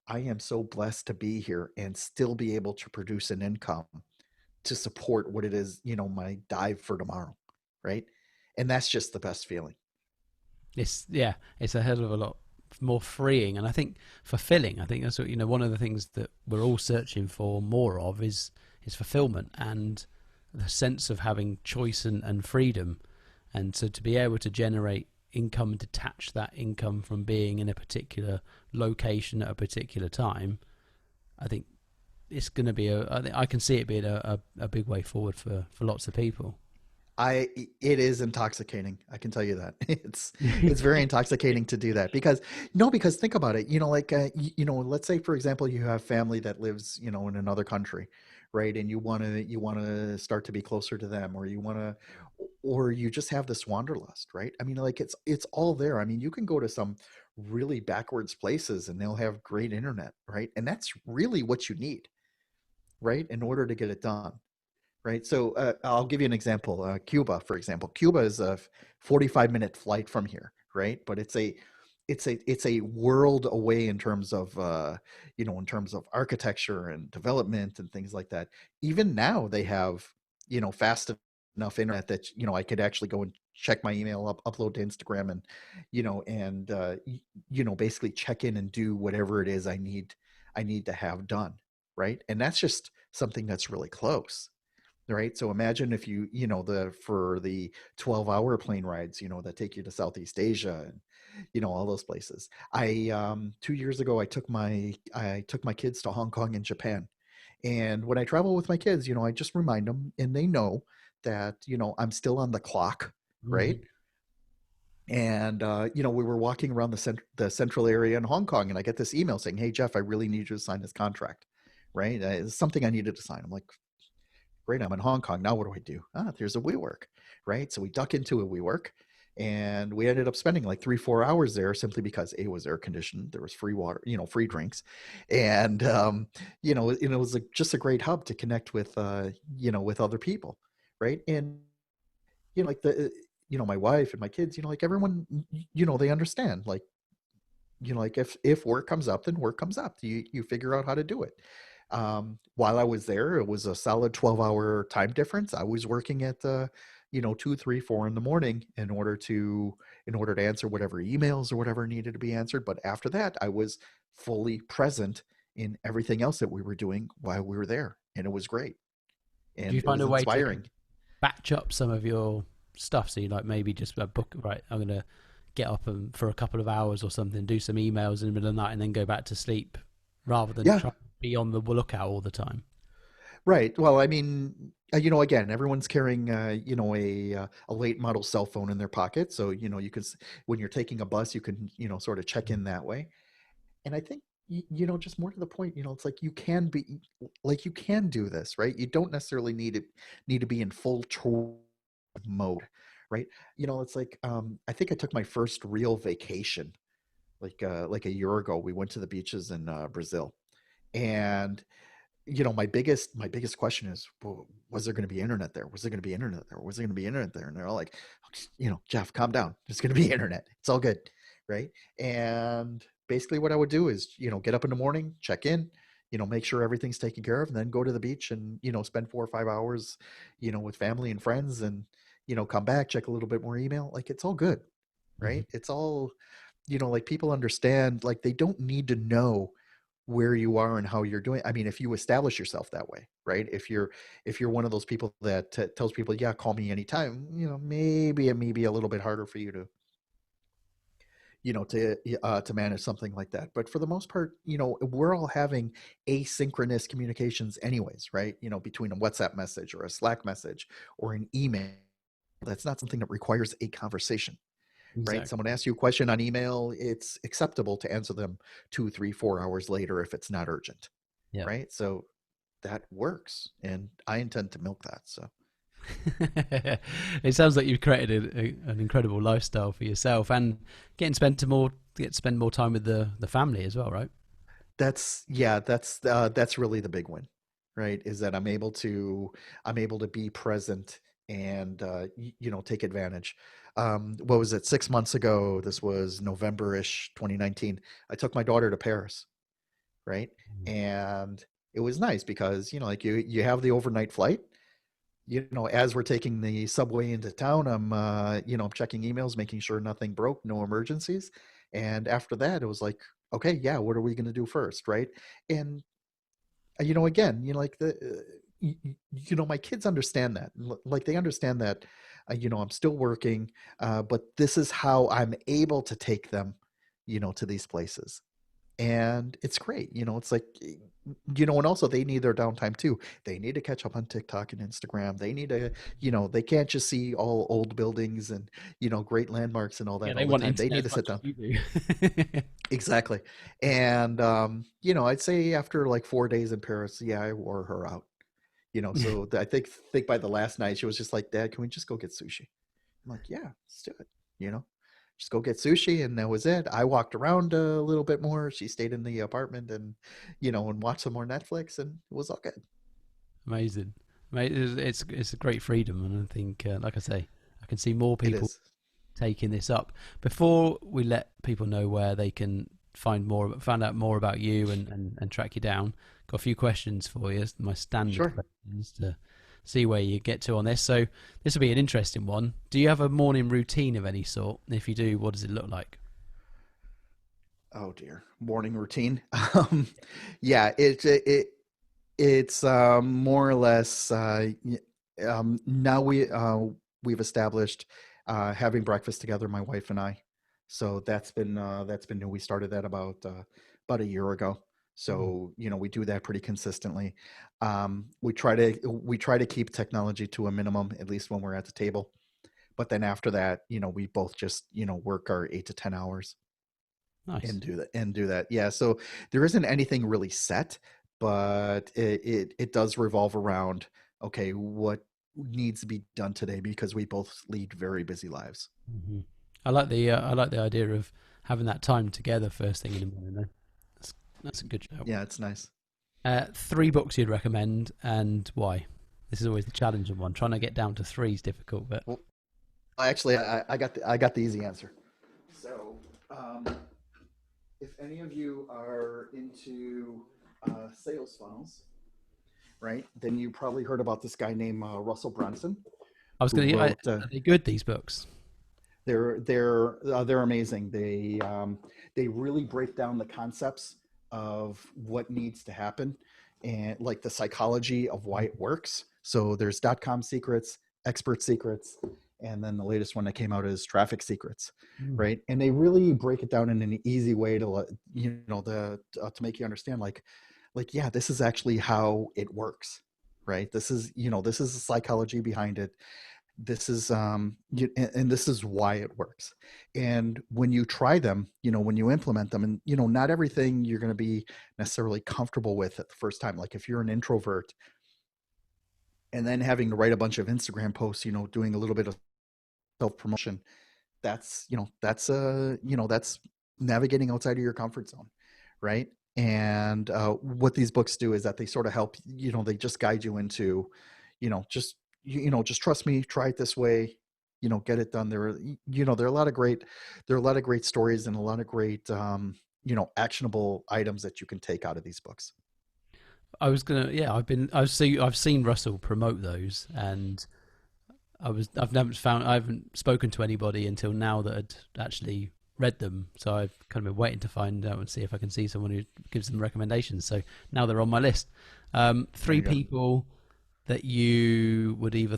I am so blessed to be here and still be able to produce an income to support what it is, my dive for tomorrow, right? And that's just the best feeling. It's a hell of a lot more freeing, and I think fulfilling. I think that's what one of the things that we're all searching for more of is fulfillment and the sense of having choice and freedom, and so to be able to generate income and detach that income from being in a particular location at a particular time. I think it's going to be I can see it being a big way forward for lots of people. It is intoxicating. I can tell you that. It's very intoxicating to do that because no, because think about it, like, let's say for example, you have family that lives, in another country, right? And you want to start to be closer to them, or you just have this wanderlust, right? I mean, like it's all there. I mean, you can go to some really backwards places and they'll have great internet, right? And that's really what you need, right? In order to get it done. Right. So I'll give you an example. Cuba, for example, Cuba is a 45-minute flight from here, right? But it's a world away in terms of architecture and development and things like that. Even now, they have fast enough internet that I could actually go and check my email, upload to Instagram, and basically check in and do whatever it is I need to have done, right? And that's just something that's really close, right? So imagine if for the 12-hour plane rides, that take you to Southeast Asia and, all those places. 2 years ago, I took my kids to Hong Kong and Japan. And when I travel with my kids, I just remind them and they know that, I'm still on the clock, right? Mhm. And we were walking around the central area in Hong Kong, and I get this email saying, "Hey Jeff, I really need you to sign this contract." Right? It's something I needed to sign. I'm like, great, I'm in Hong Kong. Now what do I do? There's a WeWork, right? So we duck into a WeWork, and we ended up spending like 3-4 hours there simply because it was air conditioned. There was free water, free drinks. And, it was just a great hub to connect with other people. Right. And, like my wife and my kids, like everyone, they understand, like if work comes up, then work comes up. You figure out how to do it. While I was there, it was a solid 12-hour time difference. I was working at 2, 3, 4 in the morning in order to answer whatever emails or whatever needed to be answered. But after that, I was fully present in everything else that we were doing while we were there, and it was great Do you and it find was a way to inspiring. batch up some of your stuff? So you like maybe just book, right, I'm going to get up and for a couple of hours or something, do some emails in the middle of the night and then go back to sleep rather than Yeah, try to be on the lookout all the time. right. Well, I mean, again, everyone's carrying, a late model cell phone in their pocket, so when you're taking a bus, you can, sort of check in that way. And I think just more to the point, it's like you can do this, right? You don't necessarily need to be in full tour mode, right? It's like, I think I took my first real vacation like a year ago. We went to the beaches in Brazil, and my biggest question is, well, was there going to be internet there? Was there going to be internet there? Was there going to be internet there? And they're all like, Jeff, calm down. There's going to be internet. It's all good, right? And basically, what I would do is, get up in the morning, check in, make sure everything's taken care of, and then go to the beach and spend 4 or 5 hours, with family and friends, and come back, check a little bit more email. Like, it's all good, Hmm. right? It's all, like, people understand, like, they don't need to know where you are and how you're doing. I mean, if you establish yourself that way, right? If you're one of those people that tells people, yeah, call me anytime, maybe it may be a little bit harder for you to manage something like that. But for the most part, we're all having asynchronous communications anyways, right? Between a WhatsApp message or a Slack message or an email. That's not something that requires a conversation, right? Exactly. Someone asks you a question on email, it's acceptable to answer them 2, 3, 4 hours later if it's not urgent, Yeah. right? So that works, and I intend to milk that. So It sounds like you've created an incredible lifestyle for yourself, and get to spend more time with the family as well, right? that's really the big win, right? Is that I'm able to be present and take advantage. What was it, 6 months ago? This was November-ish 2019. I took my daughter to Paris, right? And it was nice because like you have the overnight flight. As we're taking the subway into town, I'm checking emails, making sure nothing broke, no emergencies. And after that, it was like, okay, yeah, what are we going to do first, right? And again, like my kids understand that. Like, they understand that, I'm still working, but this is how I'm able to take them, to these places, and it's great. It's like, and also they need their downtime too. They need to catch up on TikTok and Instagram. They need to, they can't just see all old buildings and great landmarks and all Yeah, that they all the want time. They internet need as to sit much down. as you do. Exactly. And I'd say after like 4 days in Paris, yeah, I wore her out. So I think by the last night she was just like, Dad, can we just go get sushi? I'm like, yeah, let's do it. You know, just go get sushi, and that was it. I walked around a little bit more. She stayed in the apartment and and watched some more Netflix, and it was all good. Amazing. Mate, it's a great freedom, and I think, like I say, I can see more It people is. taking this up. Before we let people know where they can find out more about you and track you down, got a few questions for you. My standard Sure. questions to see where you get to on this. So this will be an interesting one. Do you have a morning routine of any sort? And if you do, what does it look like? Oh dear. Morning routine. Yeah, it's more or less, now we've established having breakfast together, my wife and I. So that's been new. We started that about a year ago. Mm. So we do that pretty consistently. We try to keep technology to a minimum, at least when we're at the table. But then after that, we both just work our 8 to 10 hours Nice. and do that. Yeah. So there isn't anything really set, but it does revolve around, okay, what needs to be done today, because we both lead very busy lives. Hmm. I like the idea of having that time together first thing in the morning. Though. That's a good shout. Yeah, it's nice. 3 books you'd recommend and why? This is always the challenging one. Trying to get down to three is difficult, but Well, actually, I got the easy answer. So, if any of you are into sales funnels, right, then you probably heard about this guy named Russell Brunson, I was who going to. Are wrote. they good? These books? They're amazing. They really break down the concepts of what needs to happen, and like the psychology of why it works. So there's .com secrets, expert secrets, and then the latest one that came out is traffic secrets, Mm. right? And they really break it down in an easy way to to make you understand, like, yeah, this is actually how it works, right? This is the psychology behind it. This is and this is why it works. And when you try them, when you implement them, and not everything you're going to be necessarily comfortable with at the first time. Like if you're an introvert and then having to write a bunch of Instagram posts, doing a little bit of self promotion, that's navigating outside of your comfort zone, right? And what these books do is that they sort of help, they just guide you into, just just trust me, try it this way, get it done. There are a lot of great stories and a lot of great actionable items that you can take out of these books. Yeah, I've seen Russell promote those, and I haven't spoken to anybody until now that had actually read them. So I've kind of been waiting to find out and see if I can see someone who gives them recommendations. So now they're on my list. There Three you go. people that you would either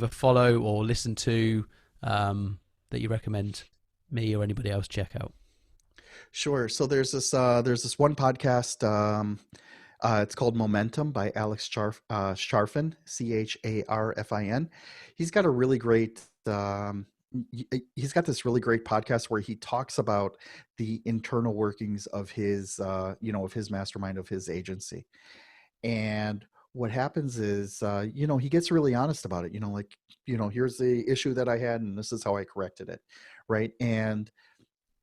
follow or listen to, that you recommend me or anybody else check out. Sure. So there's this one podcast. It's called Momentum by Alex Charfin, Charfin. He's got a really great. He's got this really great podcast where he talks about the internal workings of his mastermind, of his agency. And what happens is, he gets really honest about it. Like, here's the issue that I had, and this is how I corrected it, right? And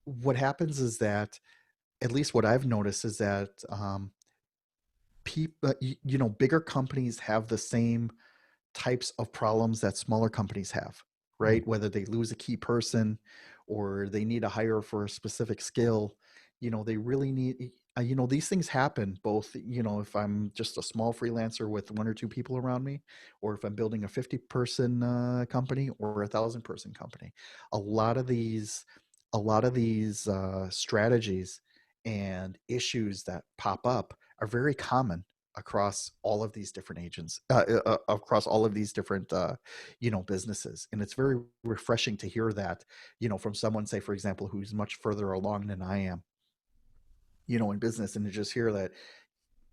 what happens is that, at least what I've noticed, is that people, bigger companies have the same types of problems that smaller companies have, Mm. right? Whether they lose a key person or they need a hire for a specific skill, they really need, these things happen both, if I'm just a small freelancer with one or two people around me, or if I'm building a 50-person company or 1,000-person company. A lot of these, strategies and issues that pop up are very common across all of these different agents, across all of these different, businesses. And it's very refreshing to hear that, from someone, say, for example, who's much further along than I am, in business, and to just hear that,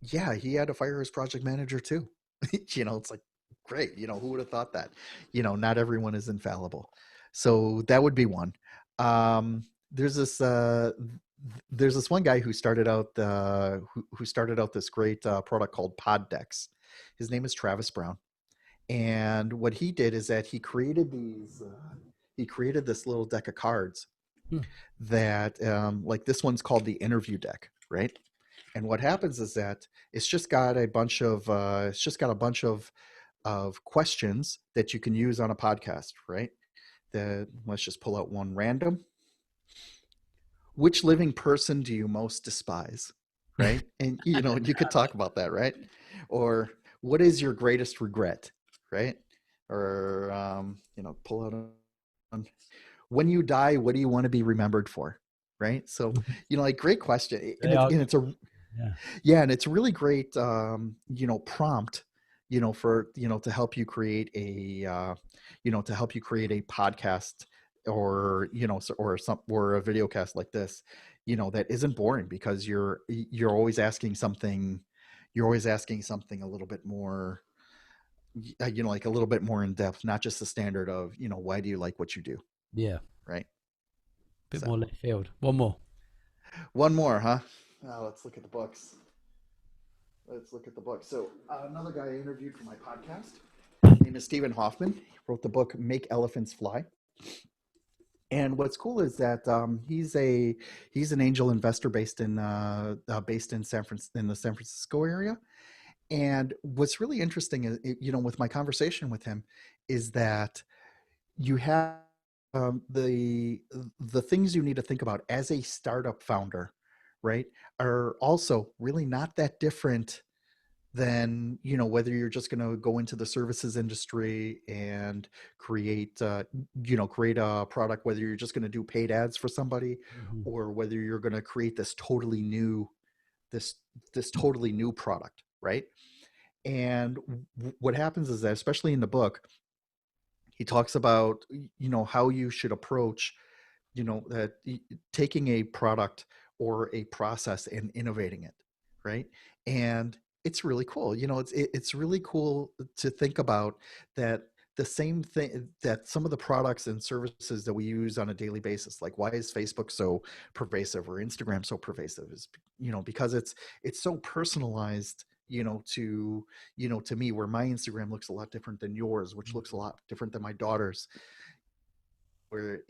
yeah, he had to fire his project manager too. It's like, great. Who would have thought that? Not everyone is infallible. So that would be one. Um, there's this, one guy who started out, who started out this great product called Pod Decks. His name is Travis Brown. And what he did is that he created this little deck of cards Hmm. that, like, this one's called the interview deck, right? And what happens is that it's just got a bunch of questions that you can use on a podcast, right? Let's just pull out one random. Which living person do you most despise? Right? And you could talk about that, right? Or what is your greatest regret? Right? Or pull out on, when you die, what do you want to be remembered for? Right? So, like, great question. And They it's are and good. it's a Yeah. yeah, and it's a really great, prompt, for, to help you create a podcast, or, or a video cast like this, that isn't boring, because you're always asking something, a little bit more, like a little bit more in depth, not just the standard of, why do you like what you do, Yeah. right? Bit So more left field. One more. one more, huh? Let's look at the books. So another guy I interviewed for my podcast, his name is Stephen Hoffman. He wrote the book Make Elephants Fly. And what's cool is that, he's an angel investor based in in the San Francisco area. And what's really interesting is, with my conversation with him, is that you have, the things you need to think about as a startup founder, right, are also really not that different than, whether you're just going to go into the services industry and create a product, whether you're just going to do paid ads for somebody, Mhm. or whether you're going to create this this totally new product, right? And what happens is that, especially in the book, he talks about, how you should approach, that taking a product or a process and innovating it, right? And it's really cool. It's really cool to think about that. the same thing that some of the products and services that we use on a daily basis, like why is Facebook so pervasive or Instagram so pervasive, is because it's so personalized, to me, where my Instagram looks a lot different than yours, which looks a lot different than my daughter's, where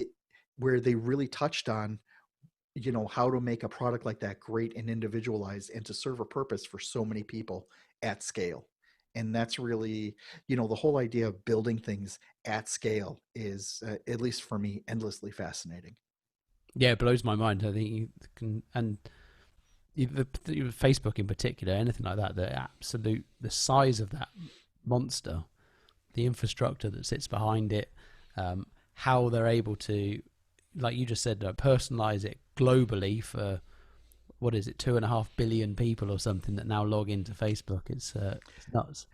where they really touched on how to make a product like that great and individualized and to serve a purpose for so many people at scale. And that's really, the whole idea of building things at scale is, at least for me, endlessly fascinating. Yeah, it blows my mind. I think you can, and Facebook in particular, anything like that, the size of that monster, the infrastructure that sits behind it, how they're able to, like you just said, personalize it globally for what is it, 2.5 billion people or something that now log into Facebook. It's nuts.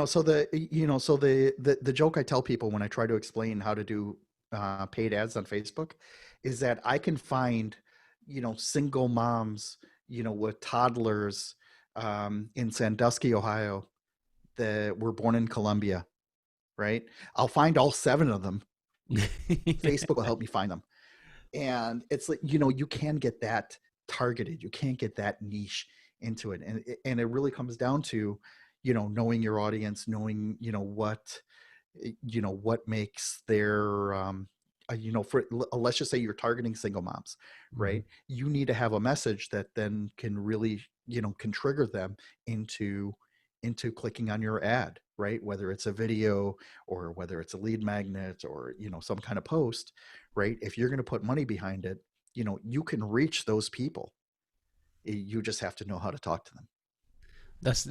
So the joke I tell people when I try to explain how to do paid ads on Facebook is that I can find, single moms, with toddlers, in Sandusky, Ohio, that were born in Colombia, right? I'll find all 7 of them. Facebook will help me find them. And it's like, you can get that targeted, you can't get that niche into it. And it really comes down to, knowing your audience, knowing, what makes their, for let's just say you're targeting single moms, right? You need to have a message that then can really, can trigger them into clicking on your ad, right? Whether it's a video or whether it's a lead magnet or, some kind of post, right? If you're going to put money behind it, you can reach those people. You just have to know how to talk to them. That's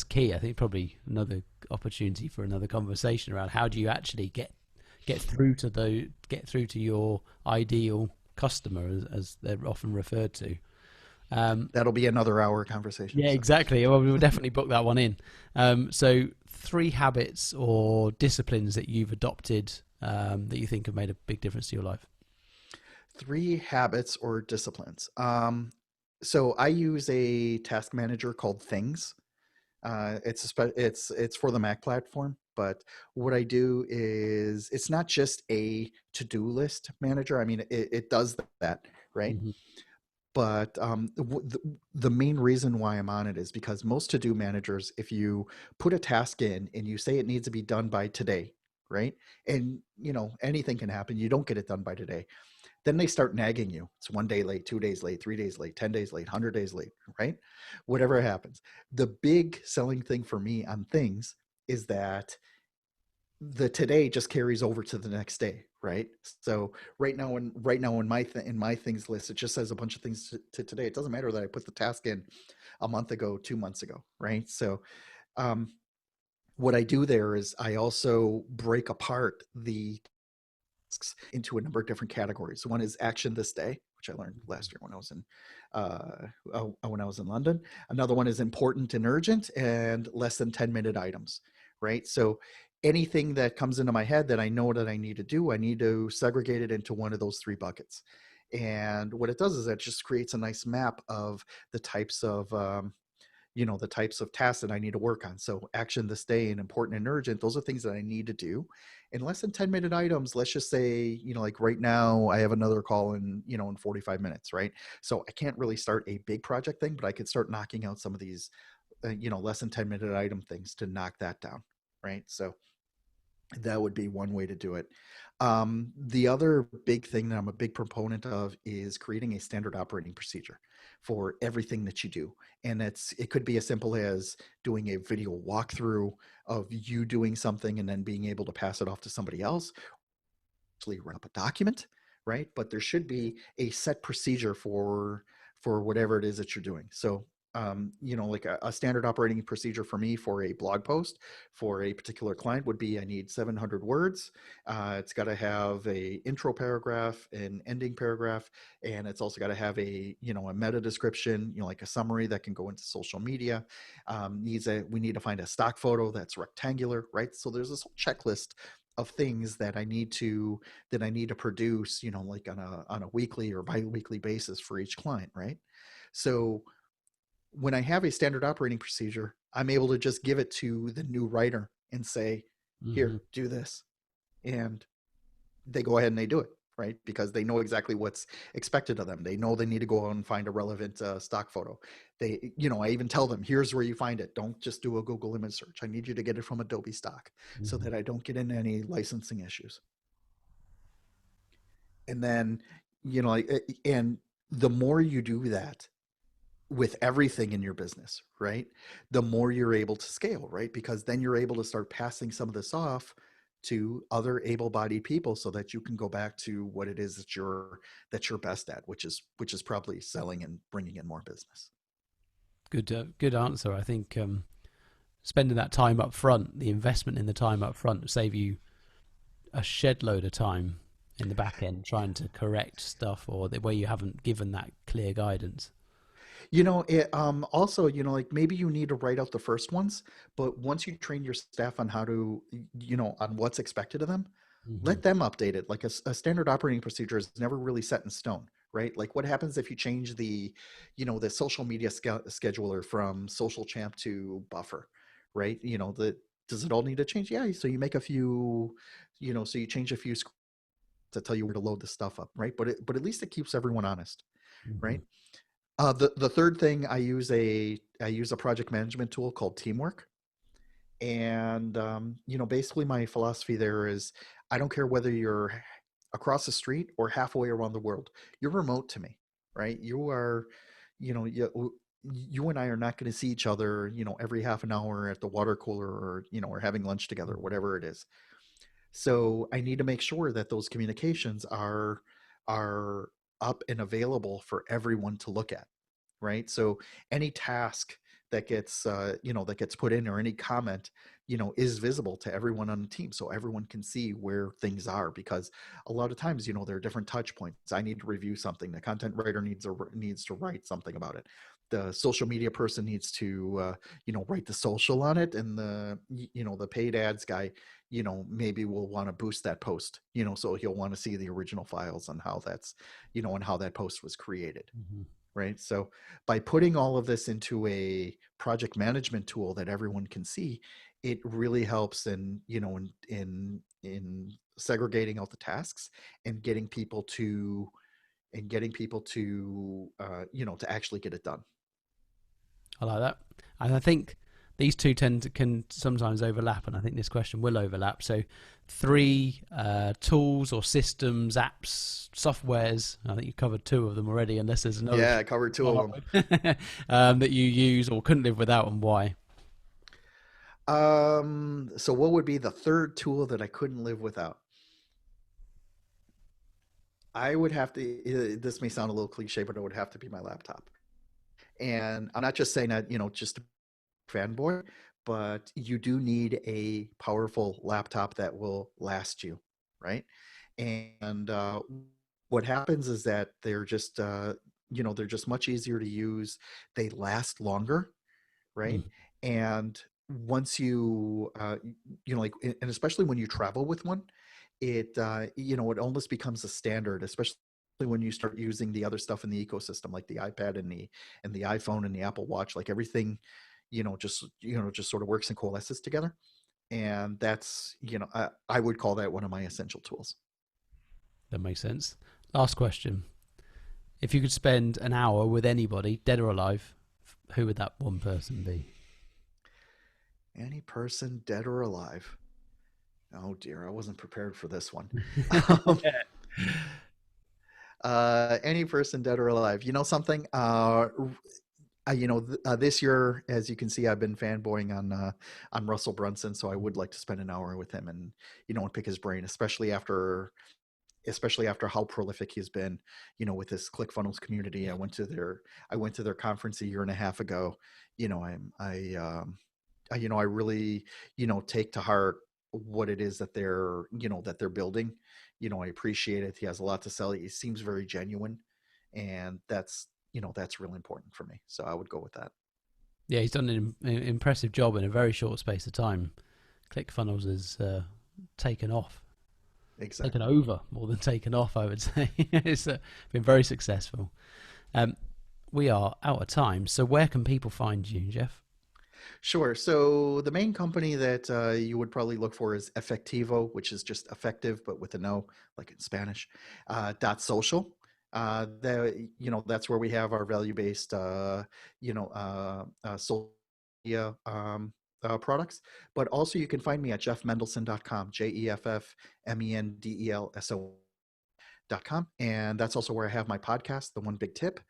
key. I think probably another opportunity for another conversation around how do you actually get through to your ideal customer, as they're often referred to. That'll be another hour conversation. Yeah, So. exactly. Well, we'll definitely book that one in. So 3 habits or disciplines that you've adopted that you think have made a big difference to your life. 3 habits or disciplines. So I use a task manager called Things. It's for the Mac platform, but what I do is it's not just a to-do list manager. I mean, it does that, right? Hmm. But the main reason why I'm on it is because most to-do managers, if you put a task in and you say it needs to be done by today, right? And anything can happen. You don't get it done by today. Then they start nagging you. It's 1 day late, 2 days late, 3 days late, 10 days late, 100 days late, right? Whatever happens. The big selling thing for me on Things is that the today just carries over to the next day, right? So right now in my things list, it just says a bunch of things to today. It doesn't matter that I put the task in a month ago, 2 months ago, right? So um, what I do there is I also break apart the into a number of different categories. One is action this day, which I learned last year when I was in London. Another one is important and urgent, and less than 10-minute items, right? So anything that comes into my head that I know that I need to do, I need to segregate it into one of those 3 buckets. And what it does is it just creates a nice map of the types of the types of tasks that I need to work on. So action this day and important and urgent, those are things that I need to do. And less than 10-minute items, let's just say, like right now I have another call in 45 minutes, right? So I can't really start a big project thing, but I could start knocking out some of these, less than 10-minute item things to knock that down, right? So that would be one way to do it. The other big thing that I'm a big proponent of is creating a standard operating procedure for everything that you do. And it could be as simple as doing a video walkthrough of you doing something and then being able to pass it off to somebody else, actually run up a document, right? But there should be a set procedure for whatever it is that you're doing. So like a standard operating procedure for me for a blog post for a particular client would be I need 700 words. It's got to have a intro paragraph, an ending paragraph, and it's also got to have a meta description, like a summary that can go into social media. We need to find a stock photo that's rectangular, right? So there's this whole checklist of things that I need to produce, like on a weekly or bi-weekly basis for each client, right? So when I have a standard operating procedure, I'm able to just give it to the new writer and say, Here, Hmm. do this. And they go ahead and they do it, right? Because they know exactly what's expected of them. They know they need to go out and find a relevant stock photo. I even tell them, here's where you find it. Don't just do a Google image search. I need you to get it from Adobe stock so Hmm. that I don't get into any licensing issues. And then, and the more you do that with everything in your business, right, the more you're able to scale, right? Because then you're able to start passing some of this off to other able-bodied people so that you can go back to what it is that you're best at, which is probably selling and bringing in more business. Good answer. I think spending that time up front, the investment in the time up front, will save you a shed load of time in the back end trying to correct stuff or where you haven't given that clear guidance. Also, like maybe you need to write out the first ones, but once you train your staff on how to, on what's expected of them, Hmm. let them update it. Like a standard operating procedure is never really set in stone, right? Like what happens if you change the social media scheduler from Social Champ to Buffer, right? Does it all need to change? Yeah. So you make a few, so you change a few scripts to tell you where to load the stuff up, right? But at least it keeps everyone honest, Hmm. right? The third thing I use a project management tool called Teamwork, and basically my philosophy there is I don't care whether you're across the street or halfway around the world. You're remote to me, right? You and I are not going to see each other, every half an hour at the water cooler or having lunch together, whatever it is. So I need to make sure that those communications are up and available for everyone to look at, right? So any task that gets put in or any comment, is visible to everyone on the team, so everyone can see where things are. Because a lot of times, there are different touch points. I need to review something. The content writer needs to write something about it. The social media person needs to write the social on it, and the paid ads guy, maybe will want to boost that post, so he'll want to see the original files on how and how that post was created, Hmm. right? So by putting all of this into a project management tool that everyone can see, it really helps in segregating out the tasks and getting people to actually get it done. I like that. And I think these two can sometimes overlap, and I think this question will overlap. So, three tools or systems, apps, softwares. I think you covered two of them already, unless there's another Yeah, I covered two of them. that you use or couldn't live without, and why. So what would be the third tool that I couldn't live without? I would have to, this may sound a little cliche, but it would have to be my laptop. And I'm not just saying that, just a fanboy, but you do need a powerful laptop that will last you, right? And what happens is that they're just much easier to use. They last longer, right? Mm. And once like, and especially when you travel with one, it almost becomes a standard, especially when you start using the other stuff in the ecosystem, like the iPad and the iPhone and the Apple Watch. Like everything, just sort of works and coalesces together. And that's, I would call that one of my essential tools. That makes sense. Last question: if you could spend an hour with anybody, dead or alive, who would that one person be? Any person, dead or alive. Oh dear, I wasn't prepared for this one. um, any person, dead or alive. You know something? This year, as you can see, I've been fanboying on Russell Brunson, so I would like to spend an hour with him and pick his brain, especially after how prolific he's been, with this ClickFunnels community. I went to their conference a year and a half ago. I really, take to heart what it is that they're building. I appreciate it. He has a lot to sell. He seems very genuine, and that's really important for me. So I would go with that. Yeah, he's done an impressive job in a very short space of time. ClickFunnels has taken off, taken Exactly. over more than taken off, I would say. It's been very successful. Um, we are out of time, so where can people find you, Jeff? Sure. So the main company that you would probably look for is Effectivo, which is just effective, but with an O, like in Spanish. .social. That's where we have our value-based, social media products. But also, you can find me at jeffmendelson.com, jeffmendelson.com, and that's also where I have my podcast, The One Big Tip.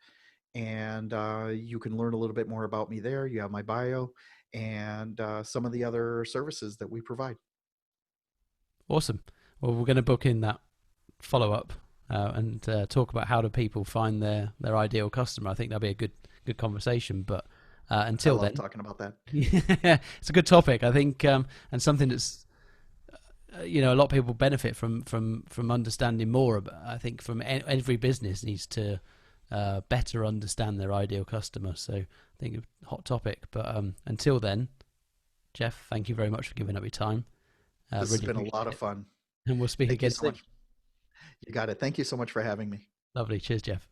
And you can learn a little bit more about me there. You have my bio and some of the other services that we provide. Awesome. Well, we're going to book in that follow up and talk about how do people find their ideal customer. I think that'll be a good conversation. But I until love then, talking about that. yeah, it's a good topic, I think, and something that's a lot of people benefit from understanding more. I think from every business needs to better understand their ideal customer. So I think a hot topic. But until then, Jeff, thank you very much for giving up your time. This has Really been a lot appreciate of it, fun. and we'll speak Thank you again so soon. much. You got it. Thank you so much for having me. Lovely. Cheers, Jeff.